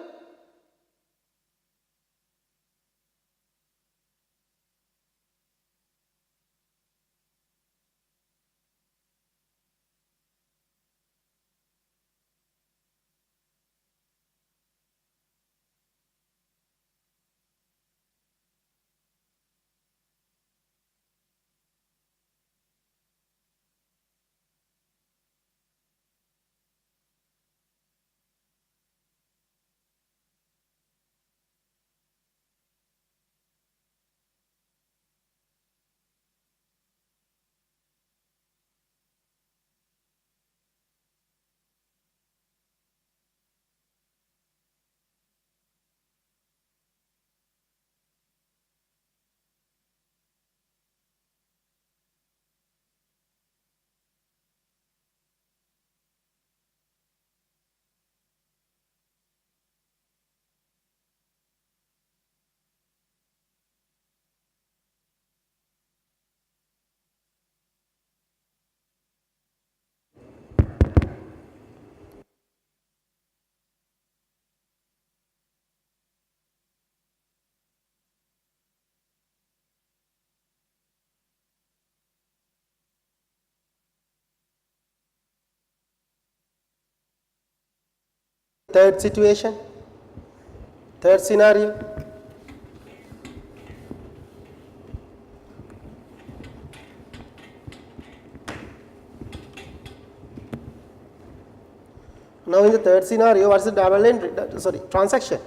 Third situation, third scenario. Now in the third scenario, what is the double entry? Transaction.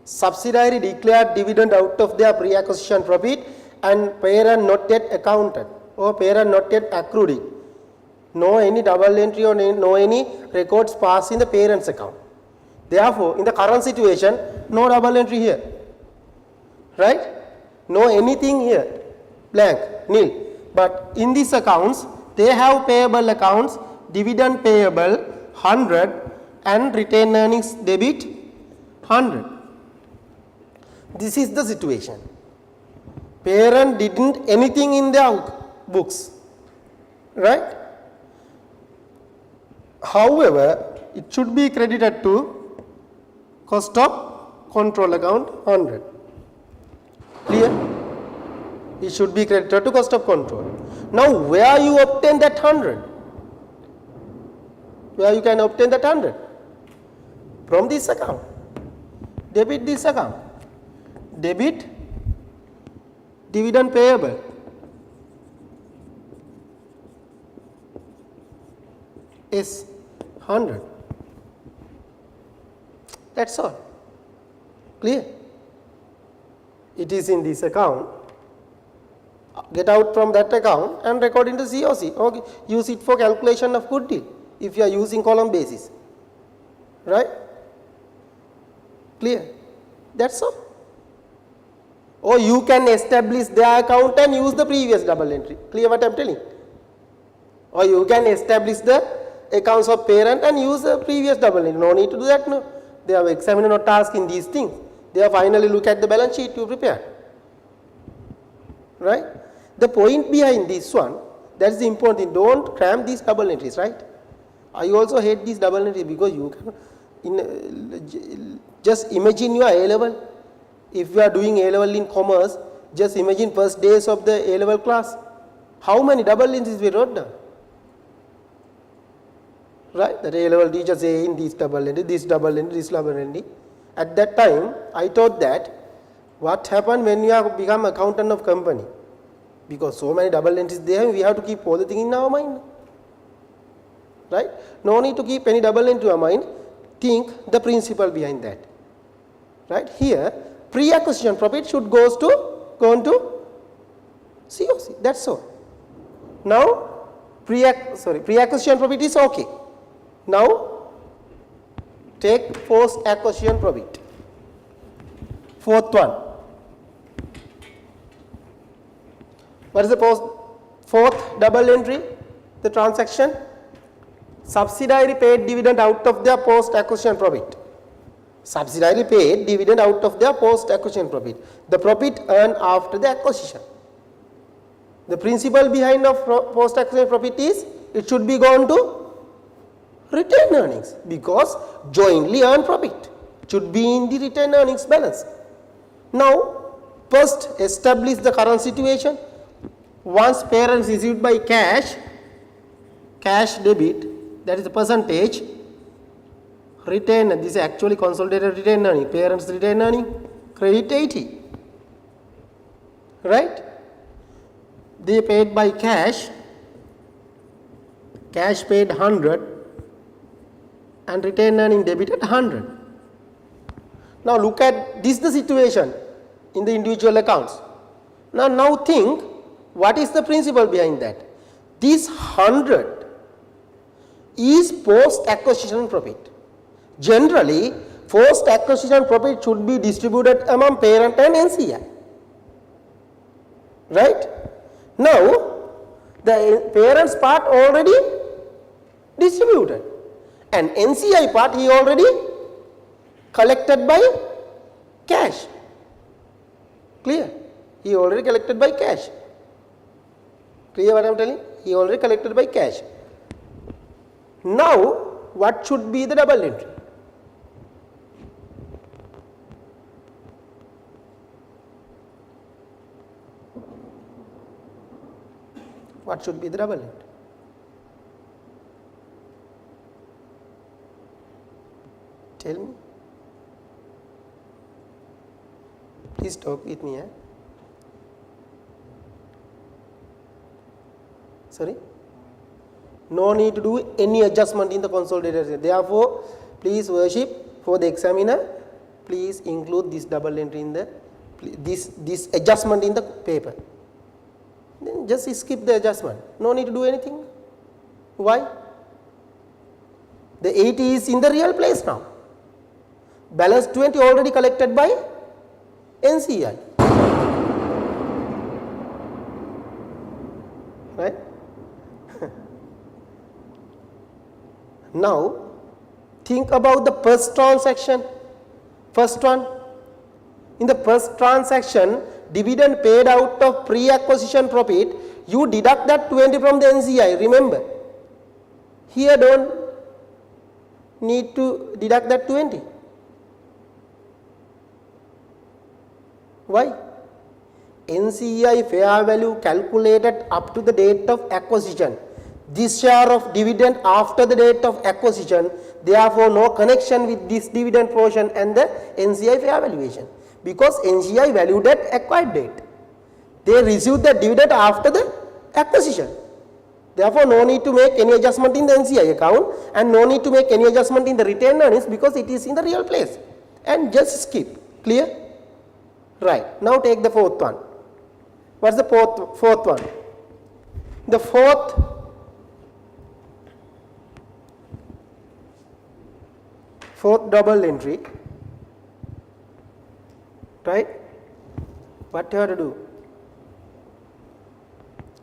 Subsidiary declared dividend out of their pre-acquisition profit and parent not yet accounted or parent not yet accrued it. No any double entry or no any records passed in the parent's account. Therefore, in the current situation, no double entry here, right? No anything here, blank, nil. But in these accounts, they have payable accounts, dividend payable 100 and retained earnings debit 100. This is the situation. Parent didn't anything in their books, right? However, it should be credited to cost of control account 100. Clear? It should be credited to cost of control. Now, where you obtain that 100? Where you can obtain that 100? From this account. Debit this account. Debit dividend payable. Is 100. That's all. Clear? It is in this account. Get out from that account and record into COC. Okay. Use it for calculation of goodwill if you are using column basis. Right? Clear? That's all. Or you can establish their account and use the previous double entry. Clear what I am telling? Or you can establish the accounts of parent and use the previous double entry. No need to do that. No. They have examined no task in these things. They have finally look at the balance sheet you prepare. Right? The point behind this one, that is the important thing. Don't cram these double entries, right? I also hate these double entries because you can just imagine your A level. If you are doing A level in commerce, just imagine first days of the A level class. How many double entries we wrote down? Right? The A level teacher say in this double entry, this double entry, this double entry. At that time, I thought that what happened when you have become accountant of company? Because so many double entries there, we have to keep all the thing in our mind. Right? No need to keep any double entry in our mind. Think the principle behind that. Right? Here, pre-acquisition profit should go into COC. That's all. Now, pre-acquisition profit is okay. Now, take post-acquisition profit. Fourth one. What is the fourth double entry? the transaction? Subsidiary paid dividend out of their post acquisition profit. Subsidiary paid dividend out of their post acquisition profit. The profit earned after the acquisition. The principle behind of post acquisition profit is it should be gone to retained earnings because jointly earned profit should be in the retained earnings balance. Now, first establish the current situation. Once parents received by cash debit, that is the percentage, retained, this is actually consolidated retained earning, parents retained earning, credit 80, right? They paid by cash paid 100 and retained earning debited 100. Now look at this the situation in the individual accounts. Now think what is the principle behind that. This 100 is post acquisition profit. Generally, post acquisition profit should be distributed among parent and NCI. Right? Now, the parent's part already distributed and NCI part he already collected by cash. Clear? He already collected by cash. Clear what I am telling? He already collected by cash. Now, what should be the double entry? What should be the double entry? Tell me. Please talk with me. Sorry? No need to do any adjustment in the consolidated. Therefore, please worship for the examiner, please include this double entry in the, this adjustment in the paper. Then just skip the adjustment. No need to do anything. Why? The 80 is in the real place now. Balance 20 already collected by NCI. Right? Now, think about the first transaction. First one. In the first transaction, dividend paid out of pre-acquisition profit, you deduct that 20 from the NCI. Remember, here don't need to deduct that 20. Why? NCI fair value calculated up to the date of acquisition. This share of dividend after the date of acquisition, therefore no connection with this dividend portion and the NCI fair valuation, because NCI valued at acquired date. They received the dividend after the acquisition. Therefore, no need to make any adjustment in the NCI account and no need to make any adjustment in the retained earnings because it is in the real place. And just skip. Clear? Right. Now take the fourth one. What's the fourth one? The fourth double entry, right? What you have to do?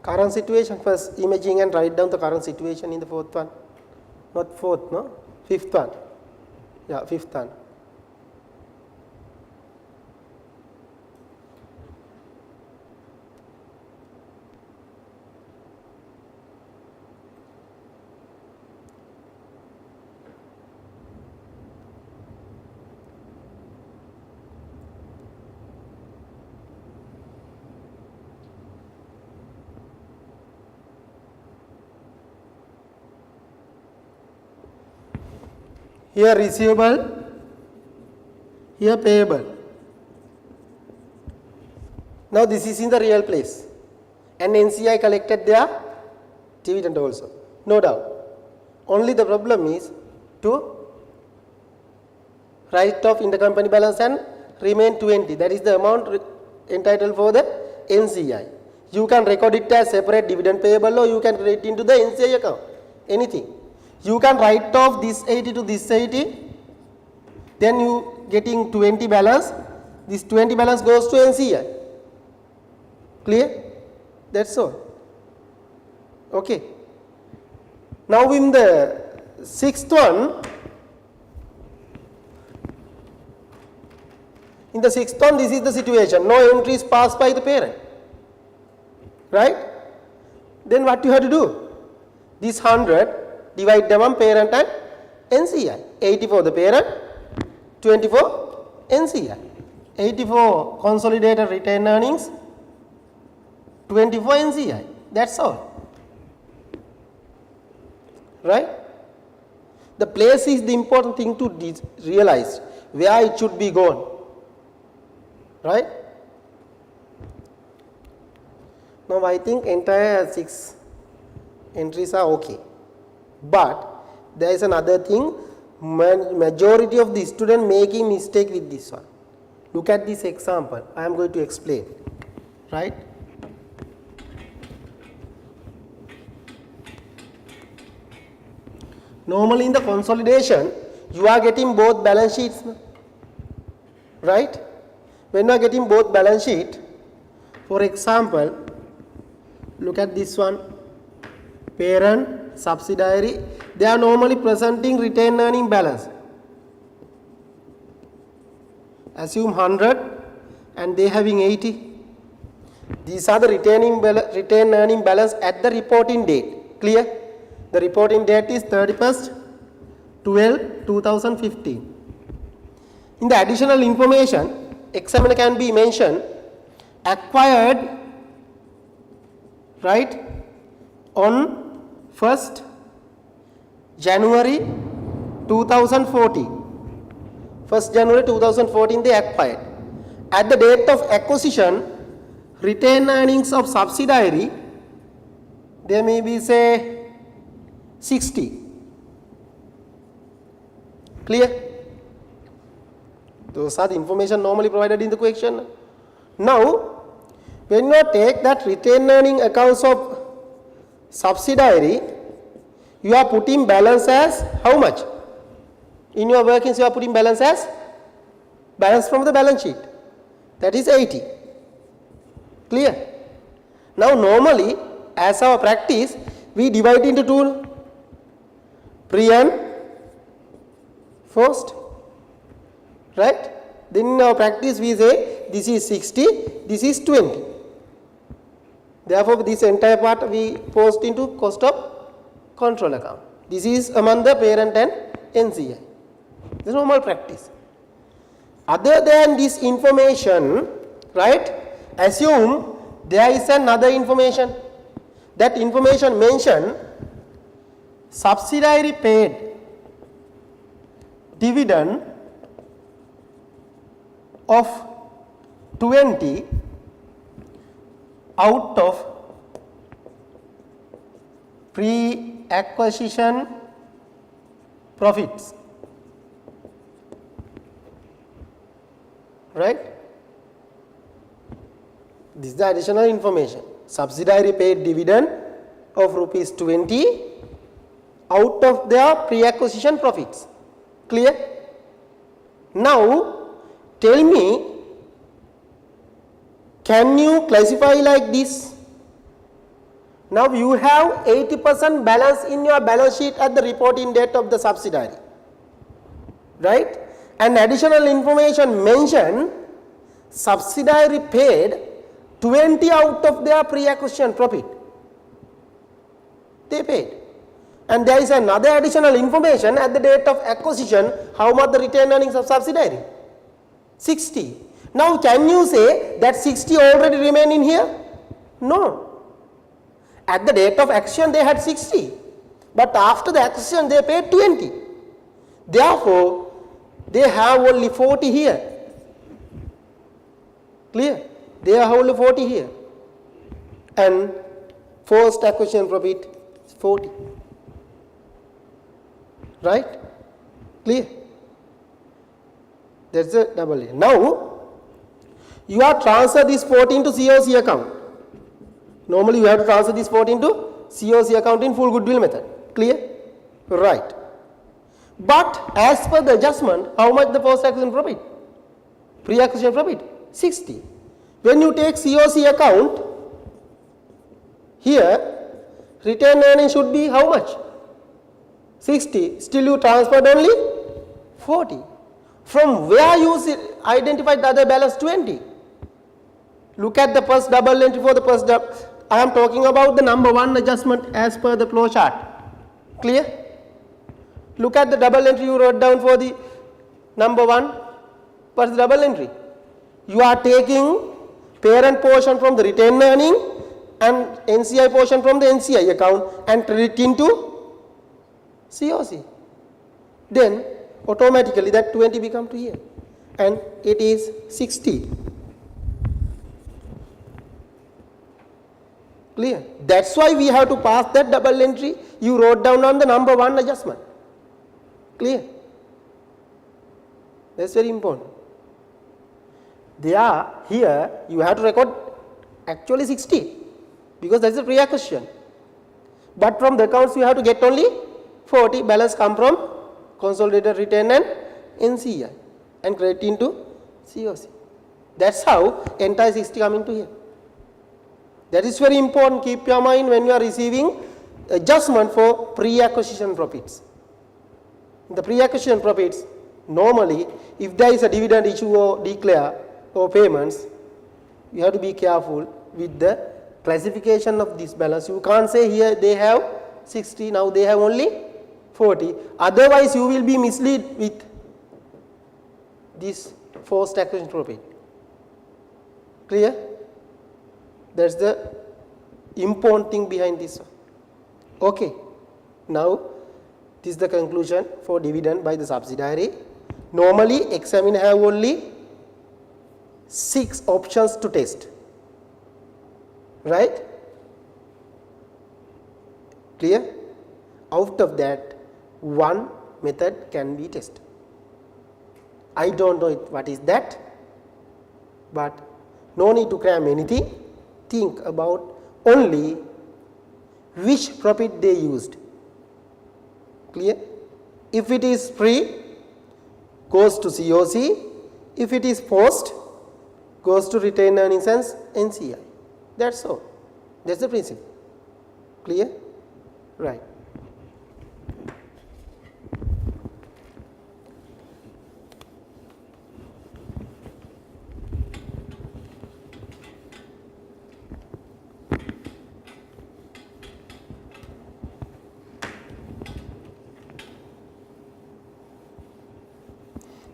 Current situation first, imaging and write down the current situation in the fourth one. Not fourth, no? Fifth one. Yeah, fifth one. Here receivable, here payable. Now this is in the real place and NCI collected their dividend also, no doubt. Only the problem is to write off intercompany balance and remain 20. That is the amount entitled for the NCI. You can record it as separate dividend payable or you can credit it into the NCI account, anything. You can write off this 80 to this 80, then you getting 20 balance, this 20 balance goes to NCI. Clear? That's all. Okay. Now in the sixth one, this is the situation. No entries passed by the parent. Right? Then what you have to do? This 100 divide among parent and NCI. 80 for the parent, 20 for NCI. 80 for consolidated retained earnings, 20 for NCI. That's all. Right? The place is the important thing to realize, where it should be gone. Right? Now I think entire 6 entries are okay. But there is another thing, majority of the student making mistake with this one. Look at this example, I am going to explain. Right? Normally in the consolidation, you are getting both balance sheets. Right? When you are getting both balance sheet, for example, look at this one, parent, subsidiary, they are normally presenting retained earning balance. Assume 100 and they having 80. These are the retained earning balance at the reporting date. Clear? The reporting date is 31st 12/2015. In the additional information, examiner can be mentioned acquired, right, on 1st January 2014. 1st January 2014 they acquired. At the date of acquisition, retained earnings of subsidiary, they may be say 60. Clear? Those are the information normally provided in the question. Now, when you take that retained earning accounts of subsidiary, you are putting balance as how much? In your workings you are putting balance as balance from the balance sheet. That is 80. Clear? Now normally, as our practice, we divide into two, pre and post. Right? Then in our practice we say this is 60, this is 20. Therefore, this entire part we post into cost of control account. This is among the parent and NCI. This is normal practice. Other than this information, right, assume there is another information. That information mentioned subsidiary paid dividend of 20 out of pre-acquisition profits. Right? This is the additional information. Subsidiary paid dividend of rupees 20 out of their pre-acquisition profits. Clear? Now, tell me, can you classify like this? Now you have 80% balance in your balance sheet at the reporting date of the subsidiary. Right? And additional information mentioned, subsidiary paid 20 out of their pre-acquisition profit. They paid. And there is another additional information at the date of acquisition, how much the retained earnings of subsidiary? 60. Now can you say that 60 already remain in here? No. At the date of acquisition they had 60. But after the acquisition they paid 20. Therefore, they have only 40 here. Clear? They have only 40 here. And post acquisition profit is 40. Right? Clear? That's a double A. Now, you are transfer this 40 into COC account. Normally you have to transfer this 40 into COC account in full goodwill method. Clear? Right. But as per the adjustment, how much the post acquisition profit? Pre-acquisition profit? 60. When you take COC account, here retained earnings should be how much? 60, still you transferred only 40. From where you identified the other balance 20? Look at the first double entry for the first double. I am talking about the number 1 adjustment as per the flow chart. Clear? Look at the double entry you wrote down for the number 1 first double entry. You are taking parent portion from the retained earning and NCI portion from the NCI account and turn it into COC. Then automatically that 20 become to here and it is 60. Clear? That's why we have to pass that double entry you wrote down on the number 1 adjustment. Clear? That's very important. Here you have to record actually 60 because that's a pre-acquisition. But from the accounts you have to get only 40, balance come from consolidated return and NCI and credit into COC. That's how entire 60 coming to here. That is very important. Keep your mind when you are receiving adjustment for pre-acquisition profits. The pre-acquisition profits, normally if there is a dividend issue or declare or payments, you have to be careful with the classification of this balance. You can't say here they have 60, now they have only 40. Otherwise you will be misled with this forced acquisition profit. Clear? That's the important thing behind this one. Okay. Now this is the conclusion for dividend by the subsidiary. Normally examiner have only 6 options to test. Right? Clear? Out of that, 1 method can be tested. I don't know what is that, but no need to cram anything. Think about only which profit they used. Clear? If it is free, goes to COC. If it is forced, goes to retained earnings and NCI. That's all. That's the principle. Clear? Right.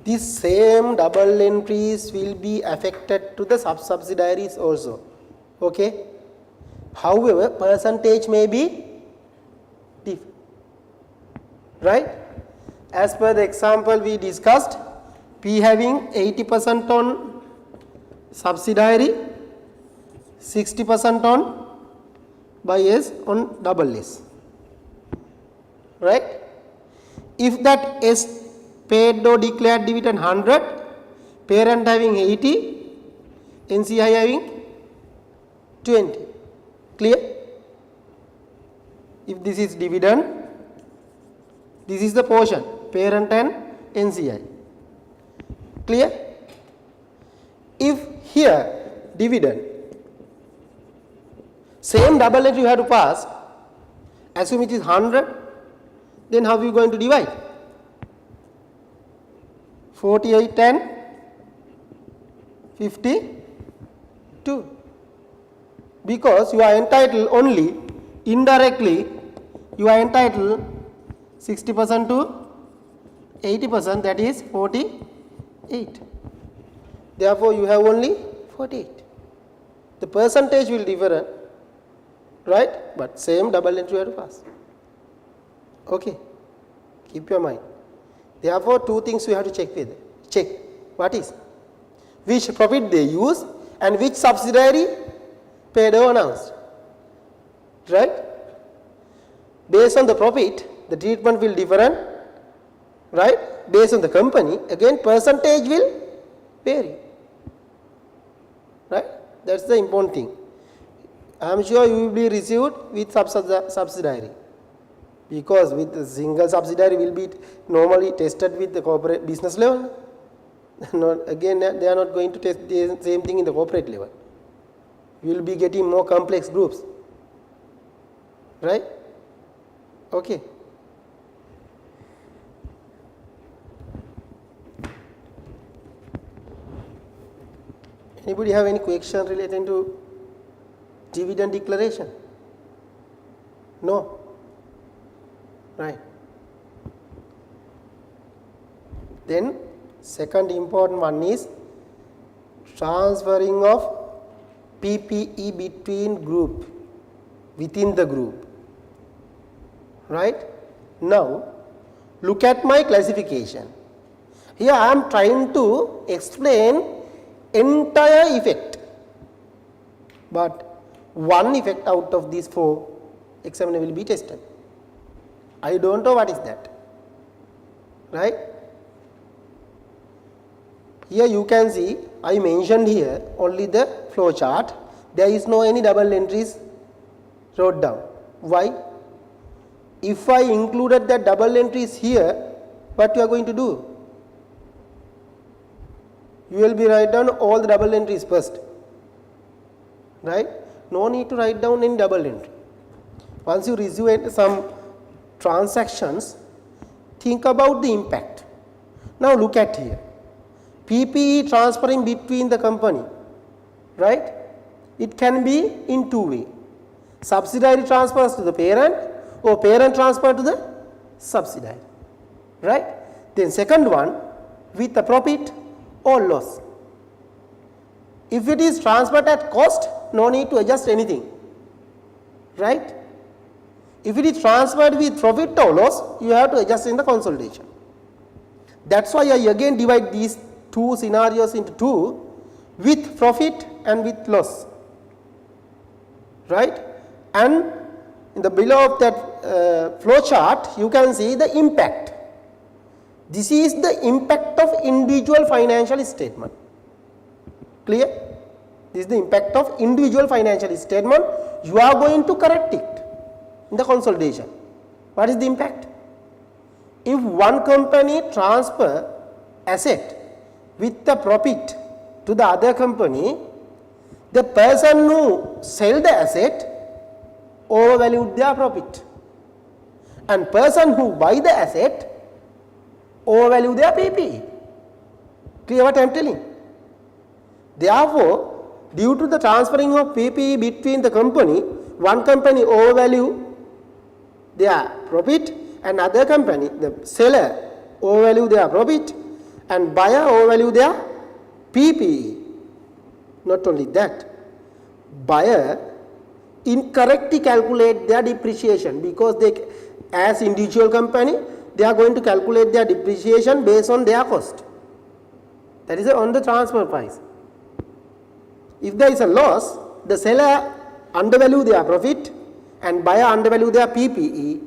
These same double entries will be affected to the subsidiaries also. Okay. However, percentage may be different. Right? As per the example we discussed, P having 80% on subsidiary, 60% on by S on double S. Right? If that S paid or declared dividend 100, parent having 80, NCI having 20. Clear? If this is dividend, this is the portion, parent and NCI. Clear? If here dividend, same double entry you have to pass, assume it is 100, then how are you going to divide? 48 and 52, because you are entitled only indirectly, you are entitled 60% to 80%, that is 48. Therefore, you have only 48. The percentage will differ, right? But same double entry you have to pass. Okay. Keep your mind. Therefore, 2 things we have to check with. Check. What is? Which profit they use and which subsidiary paid or announced. Right? Based on the profit, the treatment will differ. Right? Based on the company, again percentage will vary. Right? That's the important thing. I am sure you will be received with subsidiary. Because with the single subsidiary will be normally tested with the corporate business level. Again, they are not going to test the same thing in the corporate level. You will be getting more complex groups. Right? Okay. Anybody have any question relating to dividend declaration? No? Right. Then second important one is transferring of PPE between group, within the group. Right? Now, look at my classification. Here I am trying to explain entire effect, but one effect out of these 4 examiner will be tested. I don't know what is that. Right? Here you can see I mentioned here only the flow chart. There is no any double entries wrote down. Why? If I included the double entries here, what you are going to do? You will be write down all the double entries first. Right? No need to write down any double entry. Once you receive some transactions, think about the impact. Now look at here. PPE transferring between the company, right? It can be in 2 ways. Subsidiary transfers to the parent or parent transfer to the subsidiary, right? Then second one, with a profit or loss. If it is transferred at cost, no need to adjust anything, right? If it is transferred with profit or loss, you have to adjust in the consolidation. That's why I again divide these 2 scenarios into 2, with profit and with loss, right? And in the below of that flow chart, you can see the impact. This is the impact of individual financial statement. Clear? This is the impact of individual financial statement. You are going to correct it in the consolidation. What is the impact? If one company transfer asset with the profit to the other company, the person who sell the asset overvalued their profit, and person who buy the asset overvalue their PPE. Clear what I am telling? Therefore, due to the transferring of PPE between the company, one company overvalue their profit and other company, the seller overvalue their profit and buyer overvalue their PPE. Not only that, buyer incorrectly calculate their depreciation, because they, as individual company, they are going to calculate their depreciation based on their cost. That is on the transfer price. If there is a loss, the seller undervalue their profit and buyer undervalue their PPE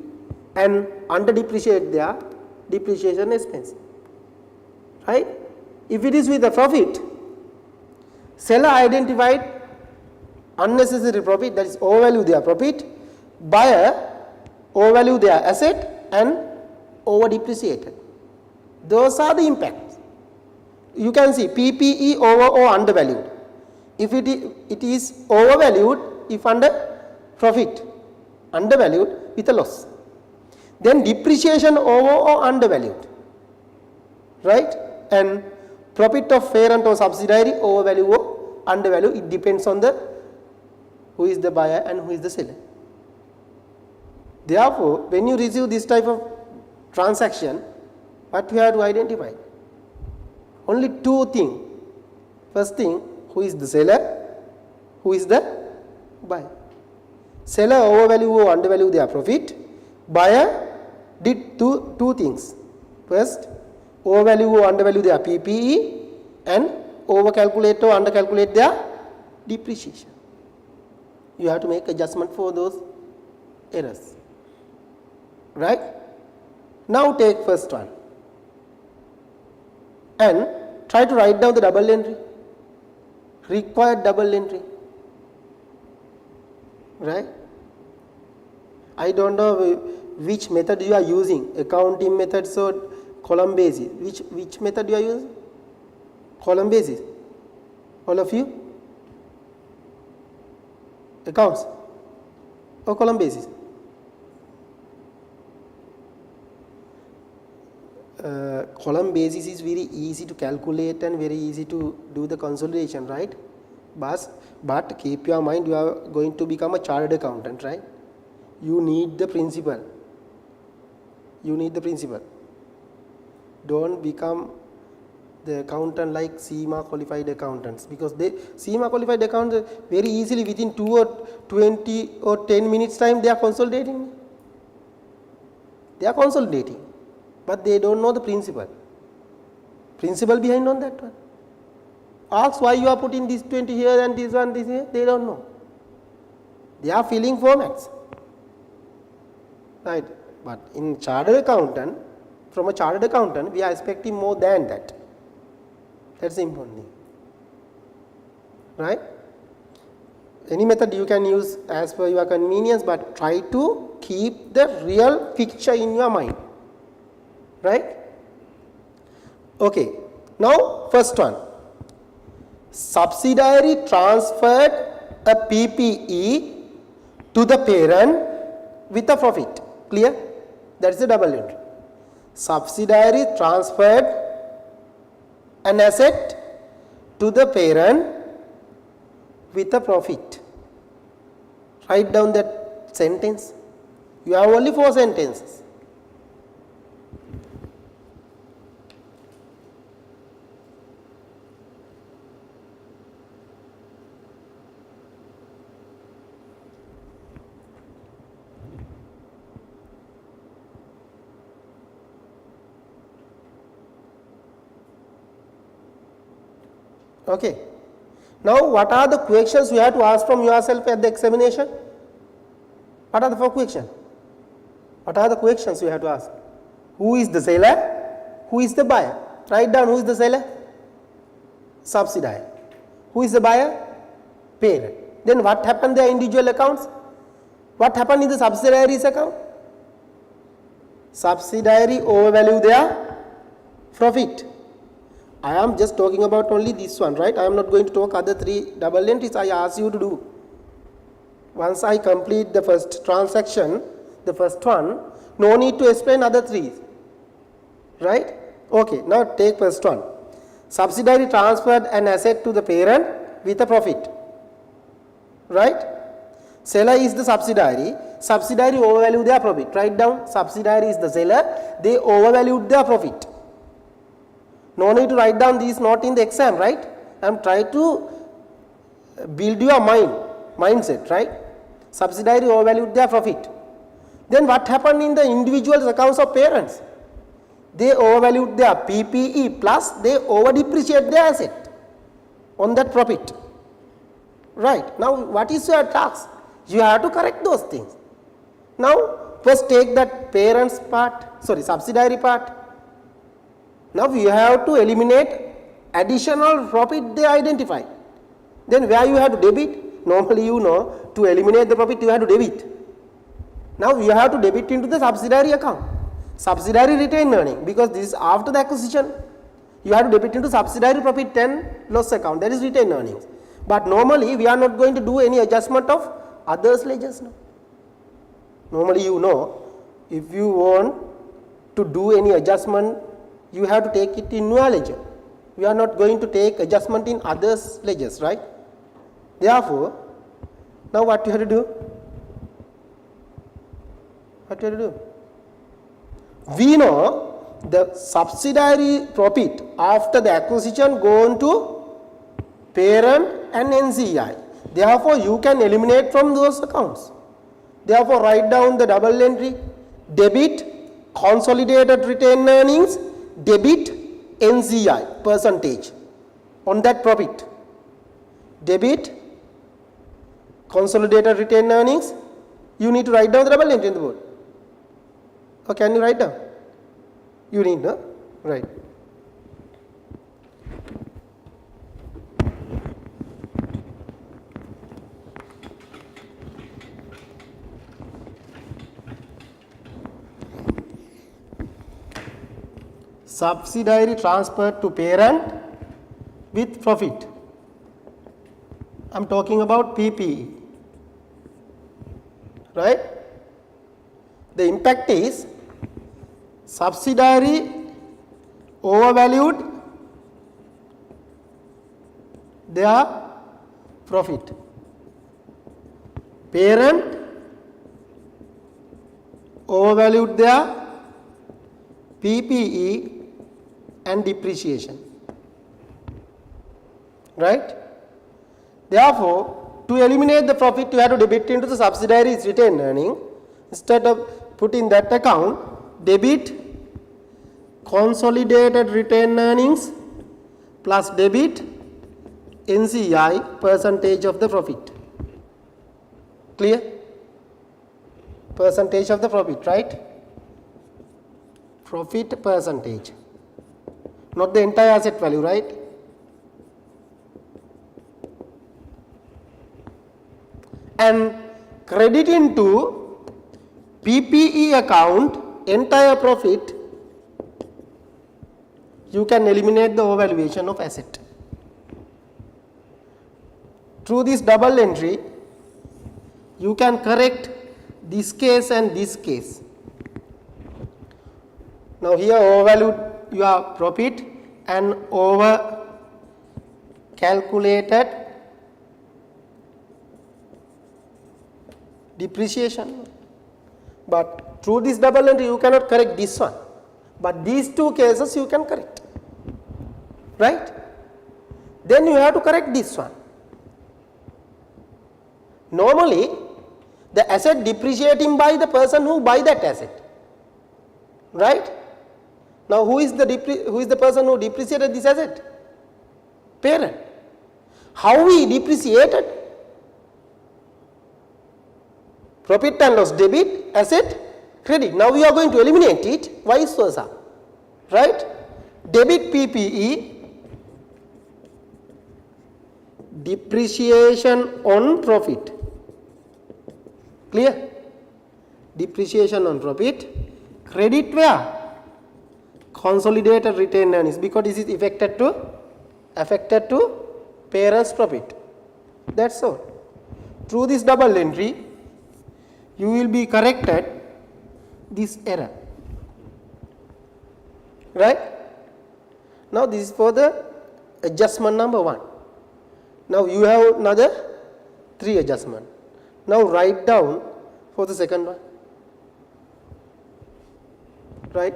and under depreciate their depreciation expense. Right? If it is with a profit, seller identified unnecessary profit, that is overvalue their profit, buyer overvalue their asset and over depreciated. Those are the impacts. You can see PPE over or undervalued. If it is overvalued if under profit, undervalued with a loss. Then depreciation over or undervalued, right? And profit of parent or subsidiary overvalue or undervalue, it depends on the who is the buyer and who is the seller. Therefore, when you receive this type of transaction, what you have to identify? Only 2 things. First thing, who is the seller, who is the buyer. Seller overvalue or undervalue their profit. Buyer did two things. First, overvalue or undervalue their PPE and overcalculate or undercalculate their depreciation. You have to make adjustment for those errors. Right? Now take first one and try to write down the double entry, required double entry. Right? I don't know which method you are using, accounting methods or column basis. Which method you are using? Column basis. All of you? Accounts or column basis? Column basis is very easy to calculate and very easy to do the consolidation, right? But keep your mind, you are going to become a chartered accountant, right? You need the principle. You need the principle. Don't become the accountant like CIMA qualified accountants, because CIMA qualified accountants very easily within 2 or 20 or 10 minutes time they are consolidating. They are consolidating, but they don't know the principle behind on that one. Ask why you are putting this 20 here and this one this here, they don't know. They are filling formats, right? But in chartered accountant, from a chartered accountant, we are expecting more than that. That's the important thing, right? Any method you can use as per your convenience, but try to keep the real picture in your mind, right? Okay, now first one, subsidiary transferred a PPE to the parent with a profit. Clear? That is a double entry. Subsidiary transferred an asset to the parent with a profit. Write down that sentence. You have only 4 sentences. Okay. Now, what are the questions you have to ask from yourself at the examination? What are the 4 questions? What are the questions you have to ask? Who is the seller? Who is the buyer? Write down who is the seller? Subsidiary. Who is the buyer? Parent. Then what happened in their individual accounts? What happened in the subsidiary's account? Subsidiary overvalue their profit. I am just talking about only this one, right? I am not going to talk other 3 double entries I asked you to do. Once I complete the first transaction, the first one, no need to explain other 3, right? Okay, now take first one. Subsidiary transferred an asset to the parent with a profit, right? Seller is the subsidiary. Subsidiary overvalue their profit. Write down, subsidiary is the seller. They overvalued their profit. No need to write down these, not in the exam, right? I am trying to build your mindset, right? Subsidiary overvalued their profit. Then what happened in the individual accounts of parents? They overvalued their PPE plus they over depreciate their asset on that profit. Right. Now what is your task? You have to correct those things. Now first take that parents part, subsidiary part. Now you have to eliminate additional profit they identify. Then where you have to debit? Normally you know, to eliminate the profit you have to debit. Now you have to debit into the subsidiary account. Subsidiary retained earning, because this is after the acquisition. You have to debit into subsidiary profit and loss account, that is retained earnings. But normally we are not going to do any adjustment of others ledgers now. Normally you know, if you want to do any adjustment, you have to take it in your ledger. We are not going to take adjustment in others ledgers, right? Therefore, now what you have to do? What you have to do? We know the subsidiary profit after the acquisition gone to parent and NCI. Therefore, you can eliminate from those accounts. Therefore, write down the double entry, debit consolidated retained earnings, debit NCI percentage on that profit. Debit consolidated retained earnings, you need to write down the double entry in the board. Or can you write down? You need, no? Right. Subsidiary transferred to parent with profit. I am talking about PPE, right? The impact is subsidiary overvalued their profit. Parent overvalued their PPE and depreciation, right? Therefore, to eliminate the profit, you have to debit into the subsidiary's retained earning. Instead of putting that account, debit consolidated retained earnings plus debit NCI percentage of the profit. Clear? Percentage of the profit, right? Profit percentage, not the entire asset value, right? And credit into PPE account entire profit, you can eliminate the overvaluation of asset. Through this double entry, you can correct this case and this case. Now here overvalued your profit and over calculated depreciation. But through this double entry you cannot correct this one. But these two cases you can correct. Right? Then you have to correct this one. Normally, the asset depreciating by the person who buy that asset. Right? Now, who is the person who depreciated this asset? Parent. How we depreciated? Profit and loss, debit, asset, credit. Now, we are going to eliminate it, vice versa. Right? Debit PPE, depreciation on profit. Clear? Depreciation on profit. Credit where? Consolidated retained earnings, because this is affected to parent's profit. That's all. Through this double entry, you will be corrected this error. Right? Now this is for the adjustment number 1. Now you have another 3 adjustment. Now write down for the second one. Right?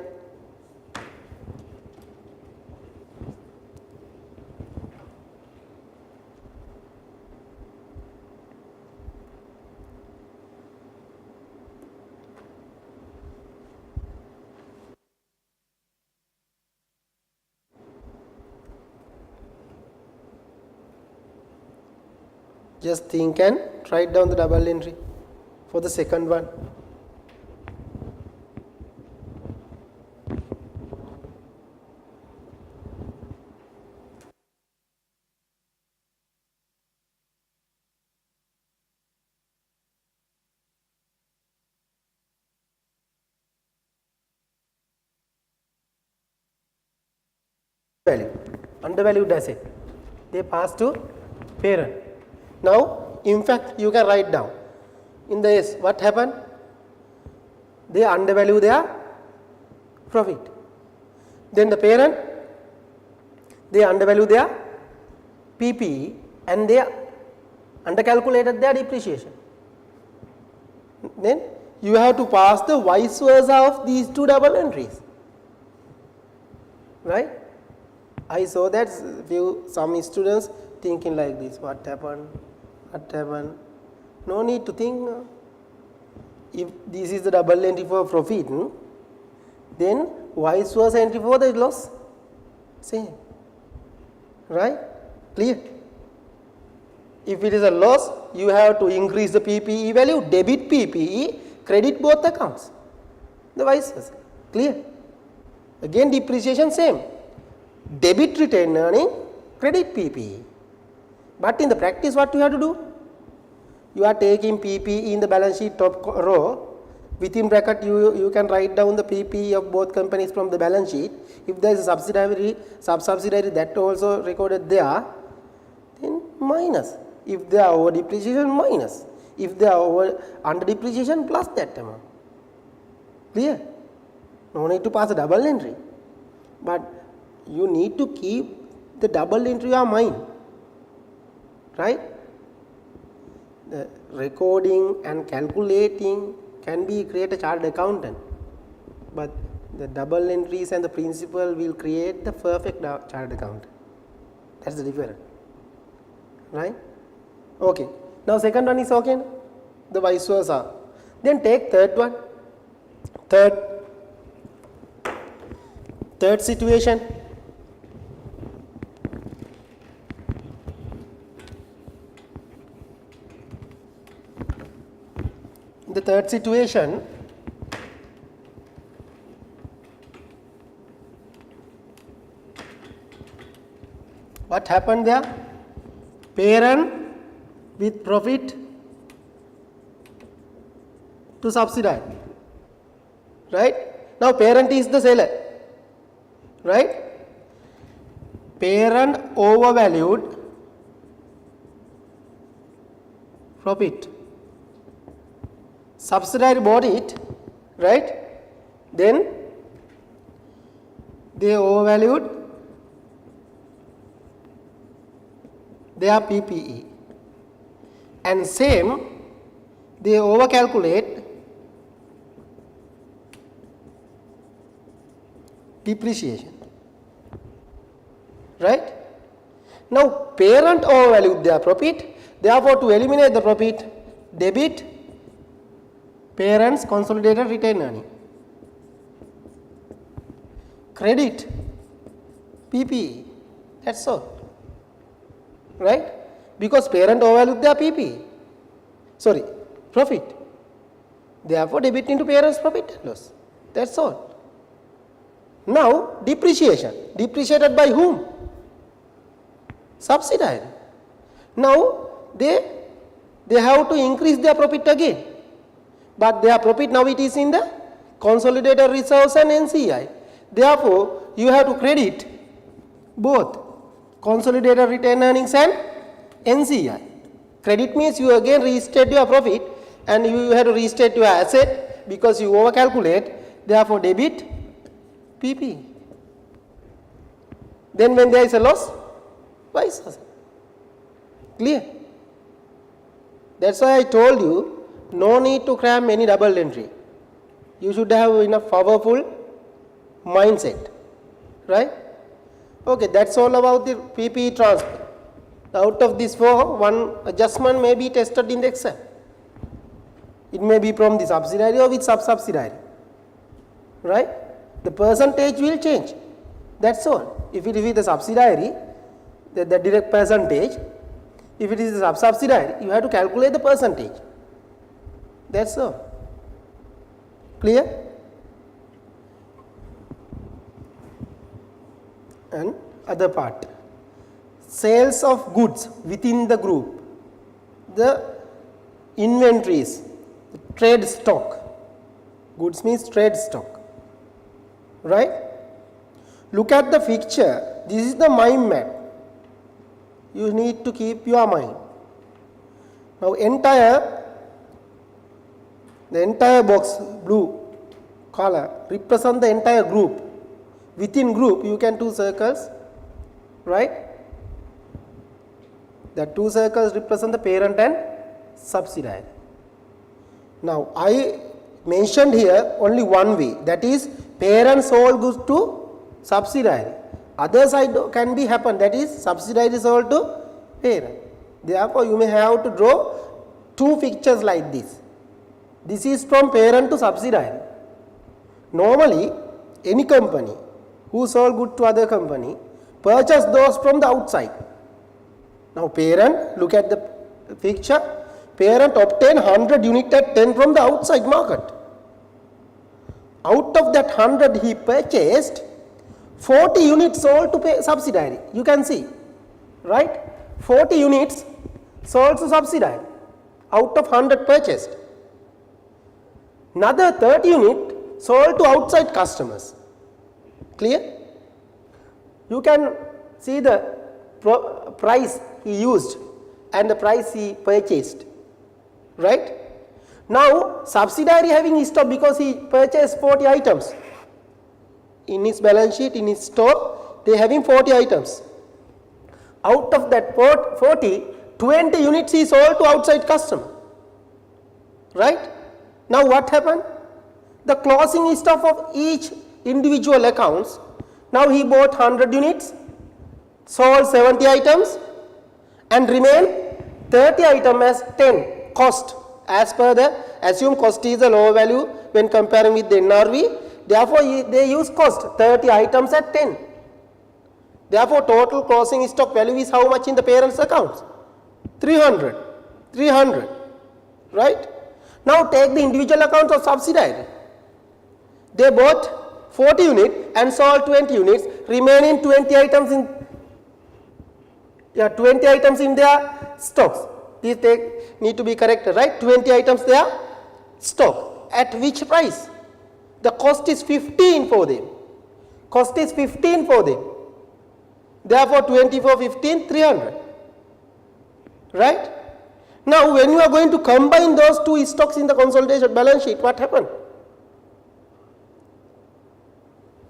Just think and write down the double entry for the second one. Value, undervalued asset, they pass to parent. Now, in fact, you can write down in the S what happened? They undervalue their profit. Then the parent, they undervalue their PPE and they undercalculated their depreciation. Then you have to pass the vice versa of these two double entries. Right? I saw that some students thinking like this, what happened, what happened. No need to think. If this is the double entry for profit, then vice versa entry for the loss, same. Right? Clear? If it is a loss, you have to increase the PPE value, debit PPE, credit both accounts. The vice versa. Clear? Again depreciation same. Debit retained earning, credit PPE. But in the practice, what you have to do? You are taking PPE in the balance sheet top row. Within bracket, you can write down the PPE of both companies from the balance sheet. If there is a sub-subsidiary that also recorded there, then minus. If they are over depreciation, minus. If they are over under depreciation, plus that amount. Clear? No need to pass a double entry. But you need to keep the double entry in your mind. Right? the recording and calculating can be create a chartered accountant, but the double entries and the principal will create the perfect chartered accountant. That's the difference, right? Okay. Now second one is okay, the vice versa. Then take third one. Third situation. The third situation, what happened there? Parent with profit to subsidiary, right? Now parent is the seller, right? Parent overvalued profit. Subsidiary bought it, right? Then they overvalued their PPE, and same they overcalculate depreciation, right? Now parent overvalued their profit, therefore to eliminate the profit, debit parent's consolidated retained earning, credit PPE, that's all, right? Because parent overvalued their PPE, profit, therefore debit into parent's profit and loss, that's all. Now depreciation, depreciated by whom? Subsidiary. Now they have to increase their profit again, but their profit now it is in the consolidated reserves and NCI. Therefore, you have to credit both consolidated retained earnings and NCI. Credit means you again restate your profit and you have to restate your asset because you overcalculate, therefore debit PP. Then when there is a loss, vice versa. Clear? That's why I told you, no need to cram any double entry. You should have enough powerful mindset, right? Okay, that's all about the PPE transfer. Out of this four, one adjustment may be tested in the exam. It may be from the subsidiary or with sub-subsidiary, right? The percentage will change, that's all. If it is with the subsidiary, the direct percentage. If it is a sub-subsidiary, you have to calculate the percentage. That's all. Clear? And other part, sales of goods within the group, the inventories, the trade stock. Goods means trade stock, right? Look at the picture. This is the mind map. You need to keep your mind. Now the entire box, blue color, represent the entire group. Within group you can do circles, right? The two circles represent the parent and subsidiary. Now I mentioned here only one way, that is parent sold goods to subsidiary. Other side can be happen, that is subsidiary sold to parent. Therefore you may have to draw two pictures like this. This is from parent to subsidiary. Normally any company who sold good to other company purchase those from the outside. Now parent, look at the picture, parent obtain 100 unit at 10 from the outside market. Out of that 100 he purchased 40 units sold to subsidiary. You can see, right? 40 units sold to subsidiary out of 100 purchased. Another 30 unit sold to outside customers. Clear? You can see the price he used and the price he purchased, right? Now subsidiary having stock because he purchased 40 items. In his balance sheet, in his store, they having 40 items. Out of that 40, 20 units is sold to outside customer, right? Now what happened? The closing stock of each individual accounts, now he bought 100 units, sold 70 items and remain 30 items as 10 cost, as per the assumed cost is a low value when comparing with the NRV, therefore they use cost 30 items at 10. Therefore total closing stock value is how much in the parent's accounts? 300, right? Now take the individual accounts of subsidiary. They bought 40 units and sold 20 units, remaining 20 items in their stocks. These need to be corrected, right? 20 items their stock. At which price? The cost is 15 for them. Cost is 15 for them. Therefore 20 for 15, 300. Right? Now when you are going to combine those two stocks in the consolidation balance sheet, what happened?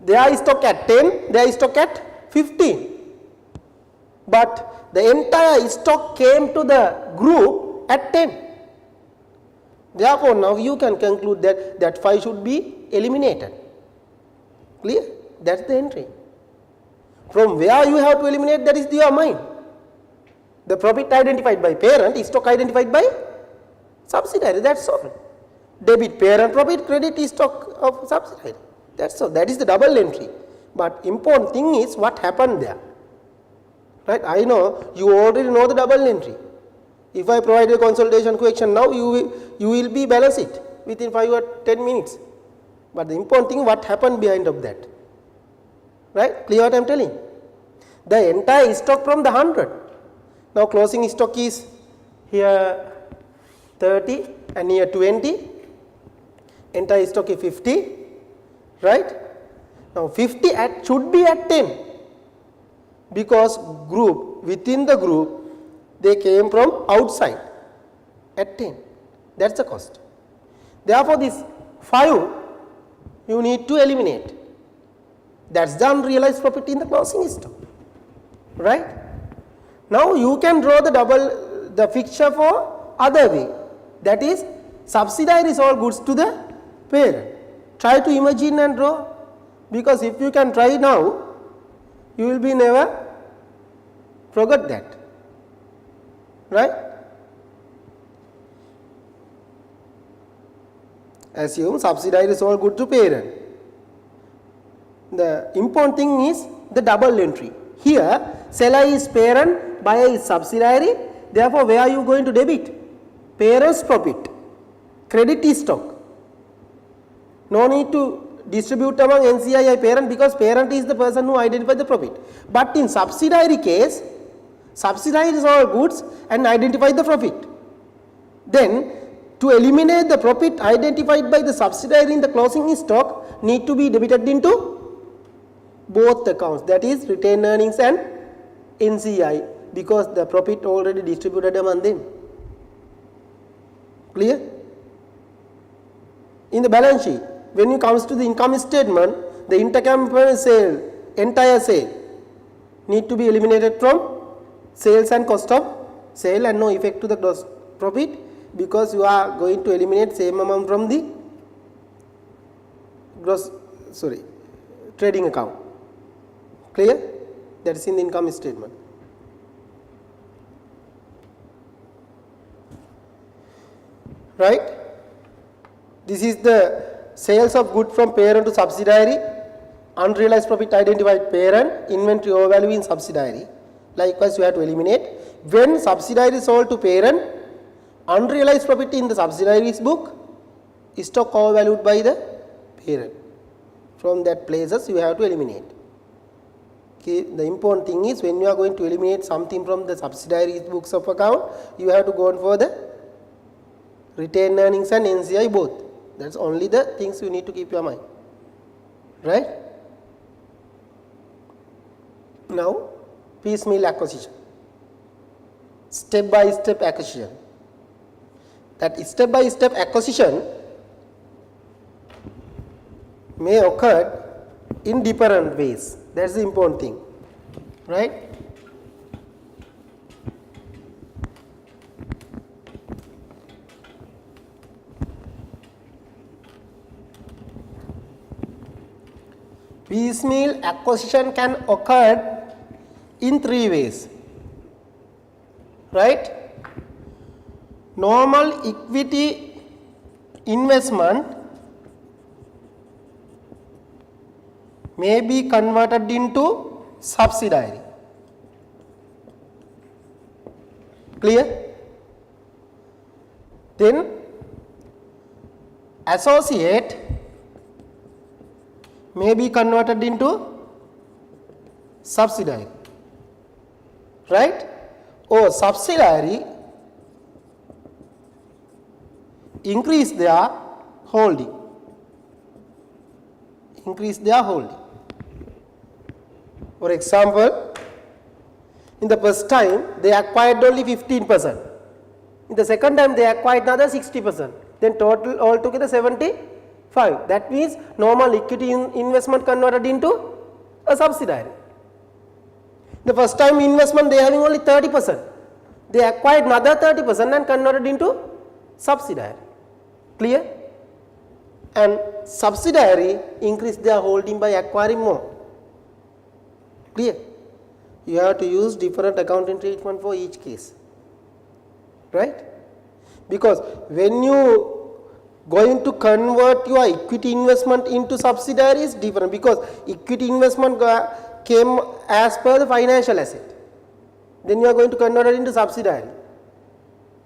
Their stock at 10, their stock at 15. But the entire stock came to the group at 10. Therefore now you can conclude that that 5 should be eliminated. Clear? That's the entry. From where you have to eliminate, that is your mind. The profit identified by parent, stock identified by subsidiary, that's all. Debit parent profit, credit stock of subsidiary. That's all. That is the double entry. But important thing is what happened there. Right? I know you already know the double entry. If I provide a consolidation question now, you will be balance it within 5 or 10 minutes. But the important thing, what happened behind of that. Right? Clear what I am telling? The entire stock from the 100. Now closing stock is here 30 and here 20. Entire stock is 50. Right? Now 50 should be at 10. Because within the group, they came from outside at 10. That's the cost. Therefore this 5 you need to eliminate. That's the unrealized profit in the closing stock. Right? Now you can draw the fixture for other way. That is, subsidiary is all goods to the parent. Try to imagine and draw, because if you can try now, you will be never forget that. Right? Assume subsidiary is all good to parent. The important thing is the double entry. Here, seller is parent, buyer is subsidiary. Therefore, where are you going to debit? Parent's profit. Credit is stock. No need to distribute among NCI parent, because parent is the person who identifies the profit. But in subsidiary case, subsidiary is all goods and identify the profit. Then, to eliminate the profit identified by the subsidiary in the closing stock, need to be debited into both accounts, that is retained earnings and NCI, because the profit already distributed among them. Clear? In the balance sheet, when it comes to the income statement, the intercompany sale, entire sale, need to be eliminated from sales and cost of sale and no effect to the gross profit, because you are going to eliminate same amount from the trading account. Clear? That is in the income statement. Right? This is the sales of good from parent to subsidiary, unrealized profit identified parent, inventory overvalue in subsidiary. Likewise, you have to eliminate. When subsidiary is sold to parent, unrealized profit in the subsidiary's book, stock overvalued by the parent. From that places, you have to eliminate. Okay. The important thing is, when you are going to eliminate something from the subsidiary's books of account, you have to go on for the retained earnings and NCI both. That's only the things you need to keep your mind. Right? Now, piecemeal acquisition. Step by step acquisition. That step by step acquisition may occur in different ways. That's the important thing. Right? piecemeal acquisition can occur in three ways, right? Normal equity investment may be converted into subsidiary. Clear? Then associate may be converted into subsidiary, right? Or subsidiary increase their holding. Increase their holding. For example, in the first time they acquired only 15%. In the second time they acquired another 60%. Then total altogether 75. That means normal equity investment converted into a subsidiary. The first time investment they having only 30%. They acquired another 30% and converted into subsidiary. Clear? And subsidiary increase their holding by acquiring more. Clear? You have to use different accounting treatment for each case, right? Because when you going to convert your equity investment into subsidiary is different, because equity investment came as per the financial asset. Then you are going to convert it into subsidiary.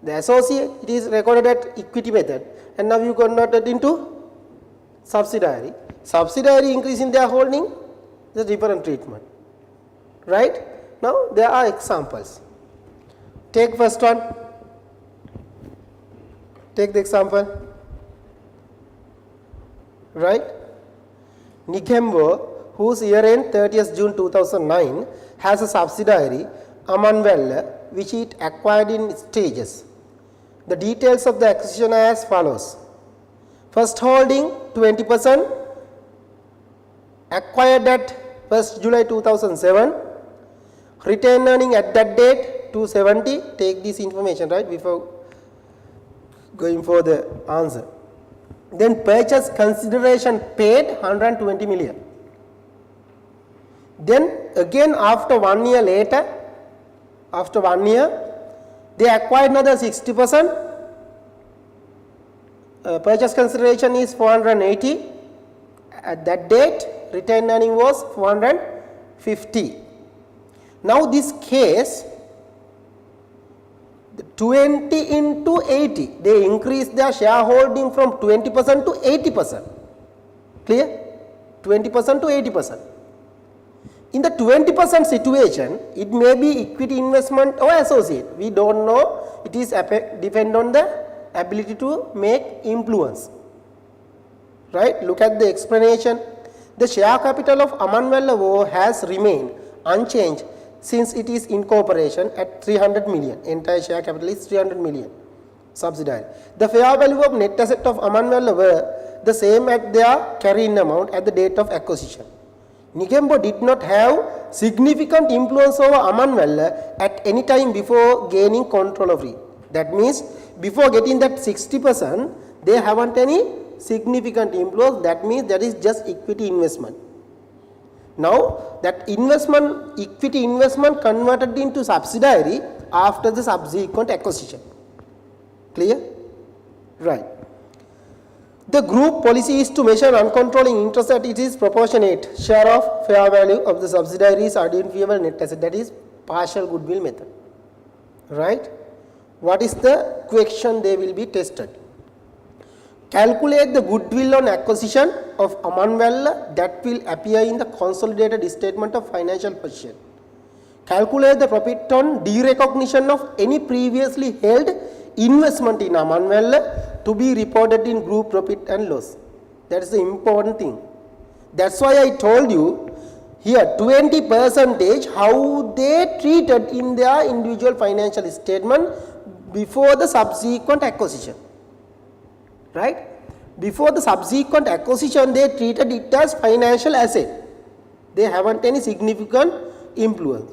The associate, it is recorded at equity method, and now you convert it into subsidiary. Subsidiary increase in their holding is a different treatment, right? Now there are examples. Take first one. Take the example, right? Nikembo, whose year end 30th June 2009, has a subsidiary, Amanwell, which it acquired in stages. The details of the acquisition are as follows. First holding 20%, acquired at 1st July 2007, retained earning at that date 270. Take this information, right, before going for the answer. Then purchase consideration paid 120 million. Then again after 1 year later, after 1 year, they acquired another 60%. Purchase consideration is 480. At that date, retained earning was 450. Now this case, 20 into 80, they increased their shareholding from 20% to 80%. Clear? 20% to 80%. In the 20% situation, it may be equity investment or associate. We don't know. It is depend on the ability to make influence. Right? Look at the explanation. The share capital of Amanwell has remained unchanged since it is incorporation at 300 million. Entire share capital is 300 million. Subsidiary. The fair value of net asset of Amanwell were the same at their carrying amount at the date of acquisition. Nikembo did not have significant influence over Amanwell at any time before gaining control of it. That means before getting that 60%, they haven't any significant influence. That means that is just equity investment. Now that investment, equity investment converted into subsidiary after the subsequent acquisition. Clear? Right. The group policy is to measure non-controlling interest at its proportionate share of fair value of the subsidiaries identifiable net asset, that is partial goodwill method. Right? What is the question they will be tested? Calculate the goodwill on acquisition of Amanwell that will appear in the consolidated statement of financial position. Calculate the profit on derecognition of any previously held investment in Amanwell to be reported in group profit and loss. That is the important thing. That's why I told you here 20% how they treated in their individual financial statement before the subsequent acquisition. Right? Before the subsequent acquisition, they treated it as financial asset. They haven't any significant influence.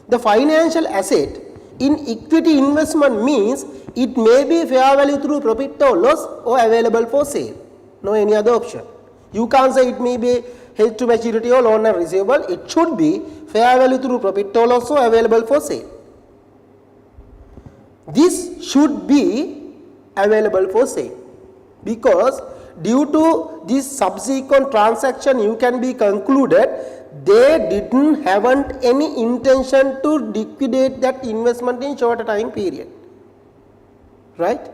The financial asset in equity investment means it may be fair value through profit or loss or available for sale. No any other option. You can't say it may be held to maturity or loan and receivable, it should be fair value through profit or loss or available for sale. This should be available for sale, because due to this subsequent transaction you can be concluded they haven't any intention to liquidate that investment in shorter time period, right?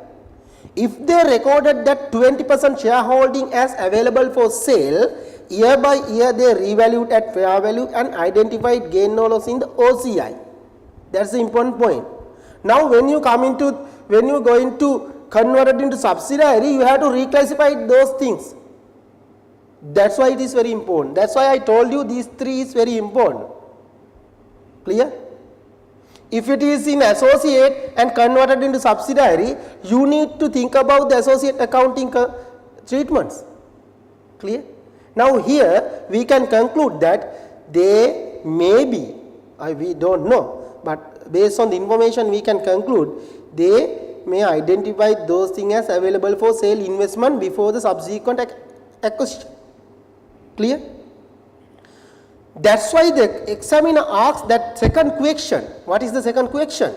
If they recorded that 20% shareholding as available for sale, year by year they revalued at fair value and identified gain or loss in the OCI. That's the important point. Now when you going to convert it into subsidiary, you have to reclassify those things. That's why it is very important. That's why I told you these three is very important. Clear? If it is in associate and converted into subsidiary, you need to think about the associate accounting treatments. Clear? Now here we can conclude that they may be, we don't know, but based on the information we can conclude they may identify those things as available for sale investment before the subsequent acquisition. Clear? That's why the examiner asks that second question. What is the second question?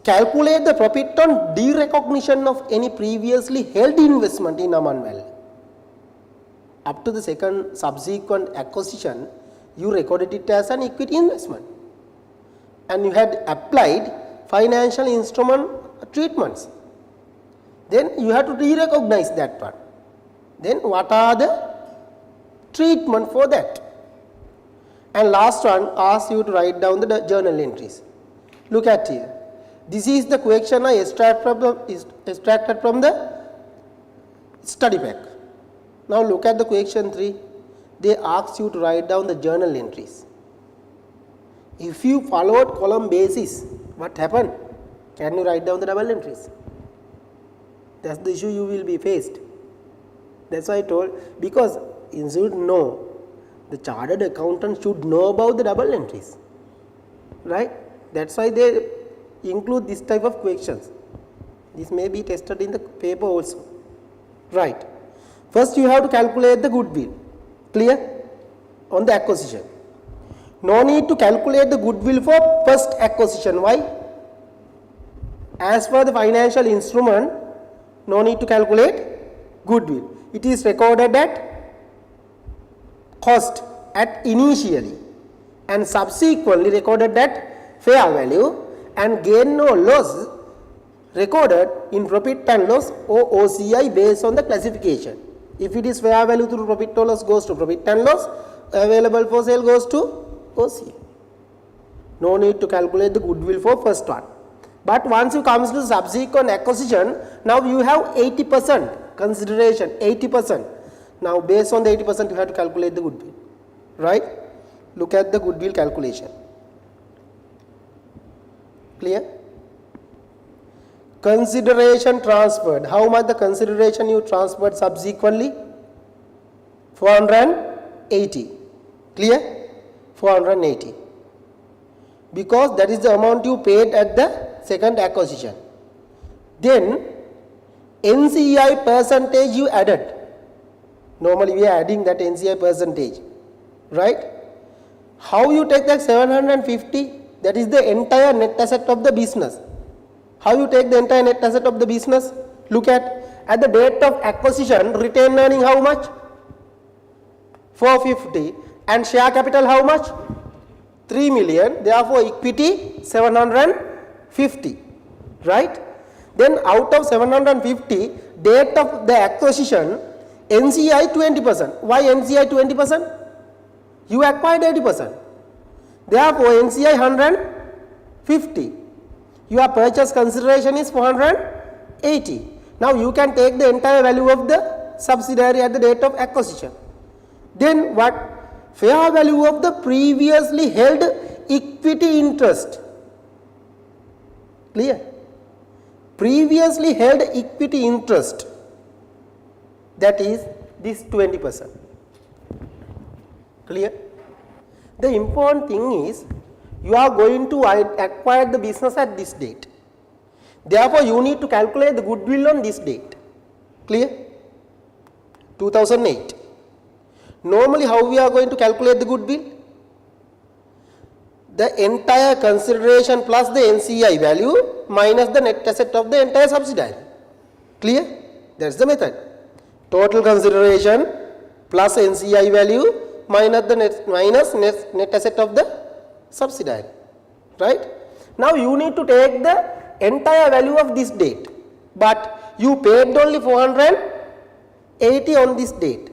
Calculate the profit on derecognition of any previously held investment in Aman Valley. Up to the second subsequent acquisition, you recorded it as an equity investment and you had applied financial instrument treatments. Then you have to derecognize that one. Then what are the treatment for that? And last one asks you to write down the journal entries. Look at here. This is the question I extracted from the study pack. Now look at the question 3. They ask you to write down the journal entries. If you followed column basis, what happened? Can you write down the double entries? That's the issue you will be faced. That's why I told, because you should know, the chartered accountant should know about the double entries, right? That's why they include this type of questions. This may be tested in the paper also, right? First you have to calculate the goodwill. Clear? On the acquisition. No need to calculate the goodwill for first acquisition. Why? As per the financial instrument, no need to calculate goodwill. It is recorded at cost at initially and subsequently recorded at fair value, and gain or loss recorded in profit and loss or OCI based on the classification. If it is fair value through profit or loss, goes to profit and loss, available for sale goes to OCI. No need to calculate the goodwill for first one. But once you come to subsequent acquisition, now you have 80% consideration, 80%. Now based on the 80% you have to calculate the goodwill, right? Look at the goodwill calculation. Clear? Consideration transferred. How much the consideration you transferred subsequently? 480. Clear? 480. Because that is the amount you paid at the second acquisition. Then NCI percentage you added. Normally we are adding that NCI percentage, right? How you take that 750? That is the entire net asset of the business. How you take the entire net asset of the business? Look at the date of acquisition, retained earning how much? 450. And share capital how much? 3 million. Therefore equity 750, right? Then out of 750, date of the acquisition, NCI 20%. Why NCI 20%? You acquired 80%. Therefore NCI 150. Your purchase consideration is 480. Now you can take the entire value of the subsidiary at the date of acquisition. Then what? Fair value of the previously held equity interest. Clear? Previously held equity interest, that is this 20%. Clear? The important thing is you are going to acquire the business at this date. Therefore you need to calculate the goodwill on this date. Clear? 2008. Normally how we are going to calculate the goodwill? The entire consideration plus the NCI value minus the net asset of the entire subsidiary. Clear? That's the method. Total consideration plus NCI value minus the net asset of the subsidiary. Right? Now you need to take the entire value of this date, but you paid only 480 on this date,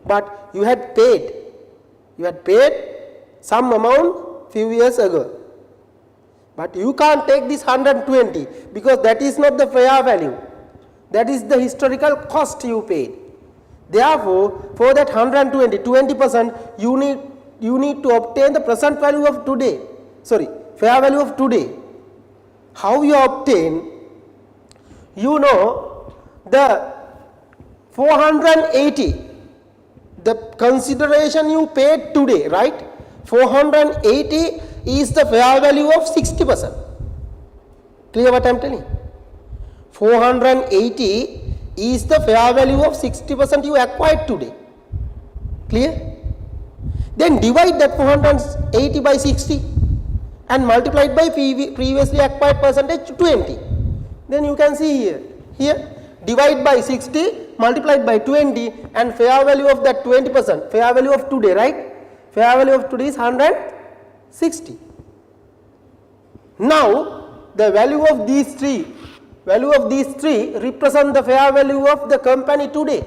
but you had paid some amount few years ago, but you can't take this 120 because that is not the fair value, that is the historical cost you paid. Therefore, for that 20% you need to obtain the present value of today, fair value of today. How you obtain? You know, the 480, the consideration you paid today, right? 480 is the fair value of 60%. Clear what I am telling? 480 is the fair value of 60% you acquired today. Clear? Then divide that 480 by 60 and multiply it by previously acquired percentage 20. Then you can see here divide by 60 multiplied by 20 and fair value of that 20%, fair value of today, right? Fair value of today is 160. Now the value of these three represent the fair value of the company today.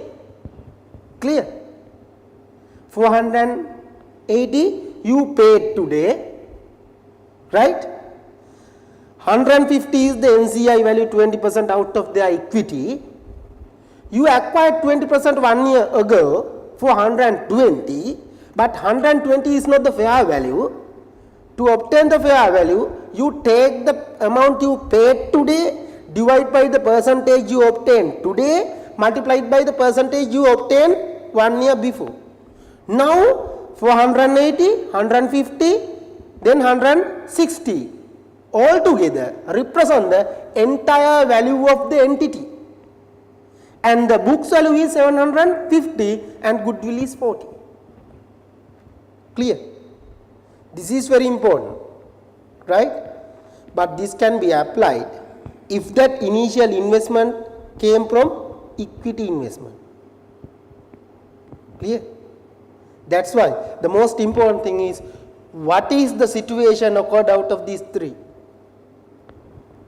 Clear? 480 you paid today, right? 150 is the NCI value, 20% out of their equity. You acquired 20% 1 year ago for 120, but 120 is not the fair value. To obtain the fair value, you take the amount you paid today, divide by the percentage you obtained today, multiplied by the percentage you obtained 1 year before. Now, for 180, 150, then 160. All together represent the entire value of the entity, and the books value is 750 and goodwill is 40. Clear? This is very important, right? But this can be applied if that initial investment came from equity investment. Clear? That's why the most important thing is what is the situation occurred out of these three.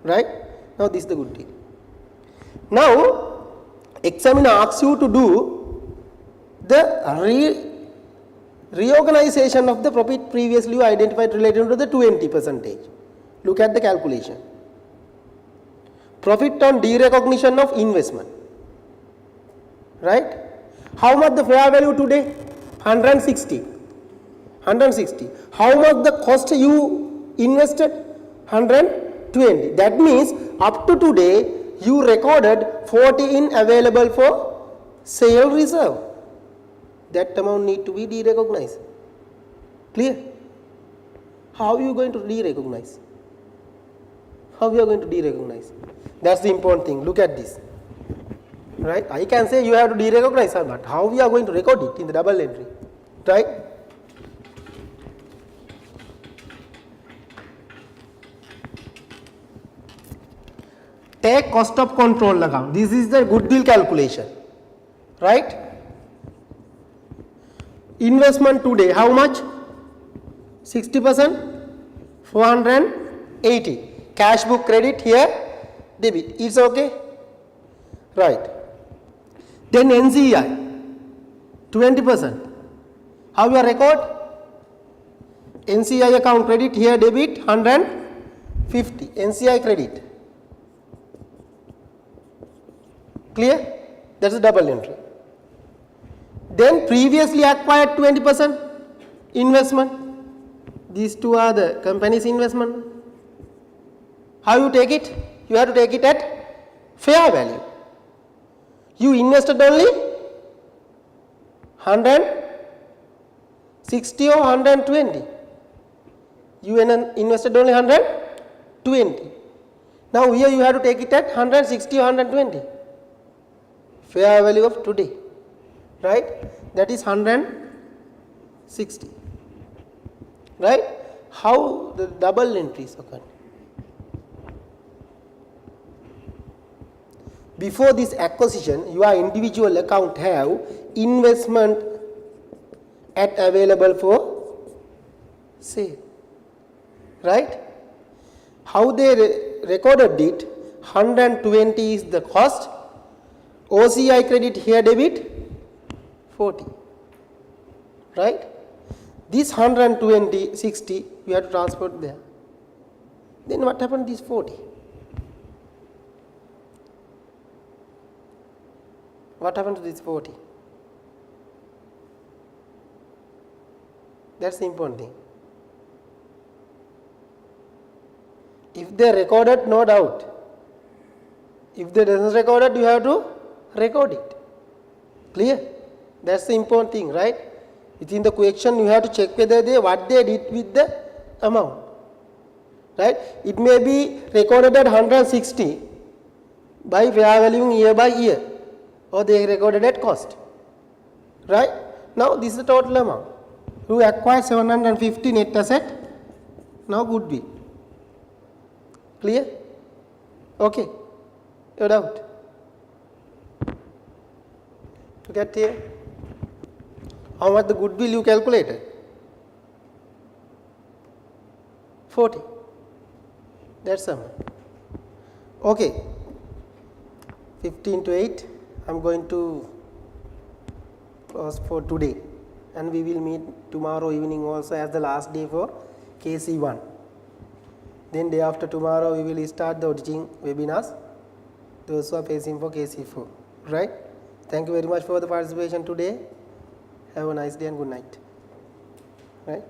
Right? Now this is the good deal. Now examiner asks you to do the reorganization of the profit previously identified related to the 20%. Look at the calculation. Profit on derecognition of investment. Right? How much the fair value today? 160. How much the cost you invested? 120. That means up to today you recorded 40 in available for sale reserve. That amount need to be derecognized. Clear? How are you going to derecognize? How you are going to derecognize? That's the important thing. Look at this. Right? I can say you have to derecognize, but how we are going to record it in the double entry? Right? Take cost of control account. This is the goodwill calculation, right? Investment today, how much? 60%, 480. Cash book credit here, debit. It's okay, right? Then NCI, 20%. How you record? NCI account credit here, debit 150. NCI credit. Clear? That's a double entry. Then previously acquired 20% investment. These two are the company's investment. How you take it? You have to take it at fair value. You invested only 160 or 120. You invested only 120. Now here you have to take it at 160 or 120. Fair value of today, right? that is 160, right? How the double entries occur? Before this acquisition, your individual account have investment at available for sale, right? How they recorded it, 120 is the cost, OCI credit here debit 40, right? This 120, 60 you have to transfer there. Then what happened to this 40? What happened to this 40? That's the important thing. If they recorded, no doubt. If they doesn't record it, you have to record it. Clear? That's the important thing, right? Within the question, you have to check whether what they did with the amount, right? It may be recorded at 160 by fair valuing year by year, or they recorded at cost, right? Now this is the total amount. You acquired 750 net asset, now goodwill. Clear? Okay. No doubt. To get here, how much the goodwill you calculated? 40. That's the amount. Okay. 15 to 8. I'm going to close for today, and we will meet tomorrow evening also as the last day for KC1. Then day after tomorrow we will start the auditing webinars, those who are facing for KC4, right? Thank you very much for the participation today. Have a nice day and good night, right?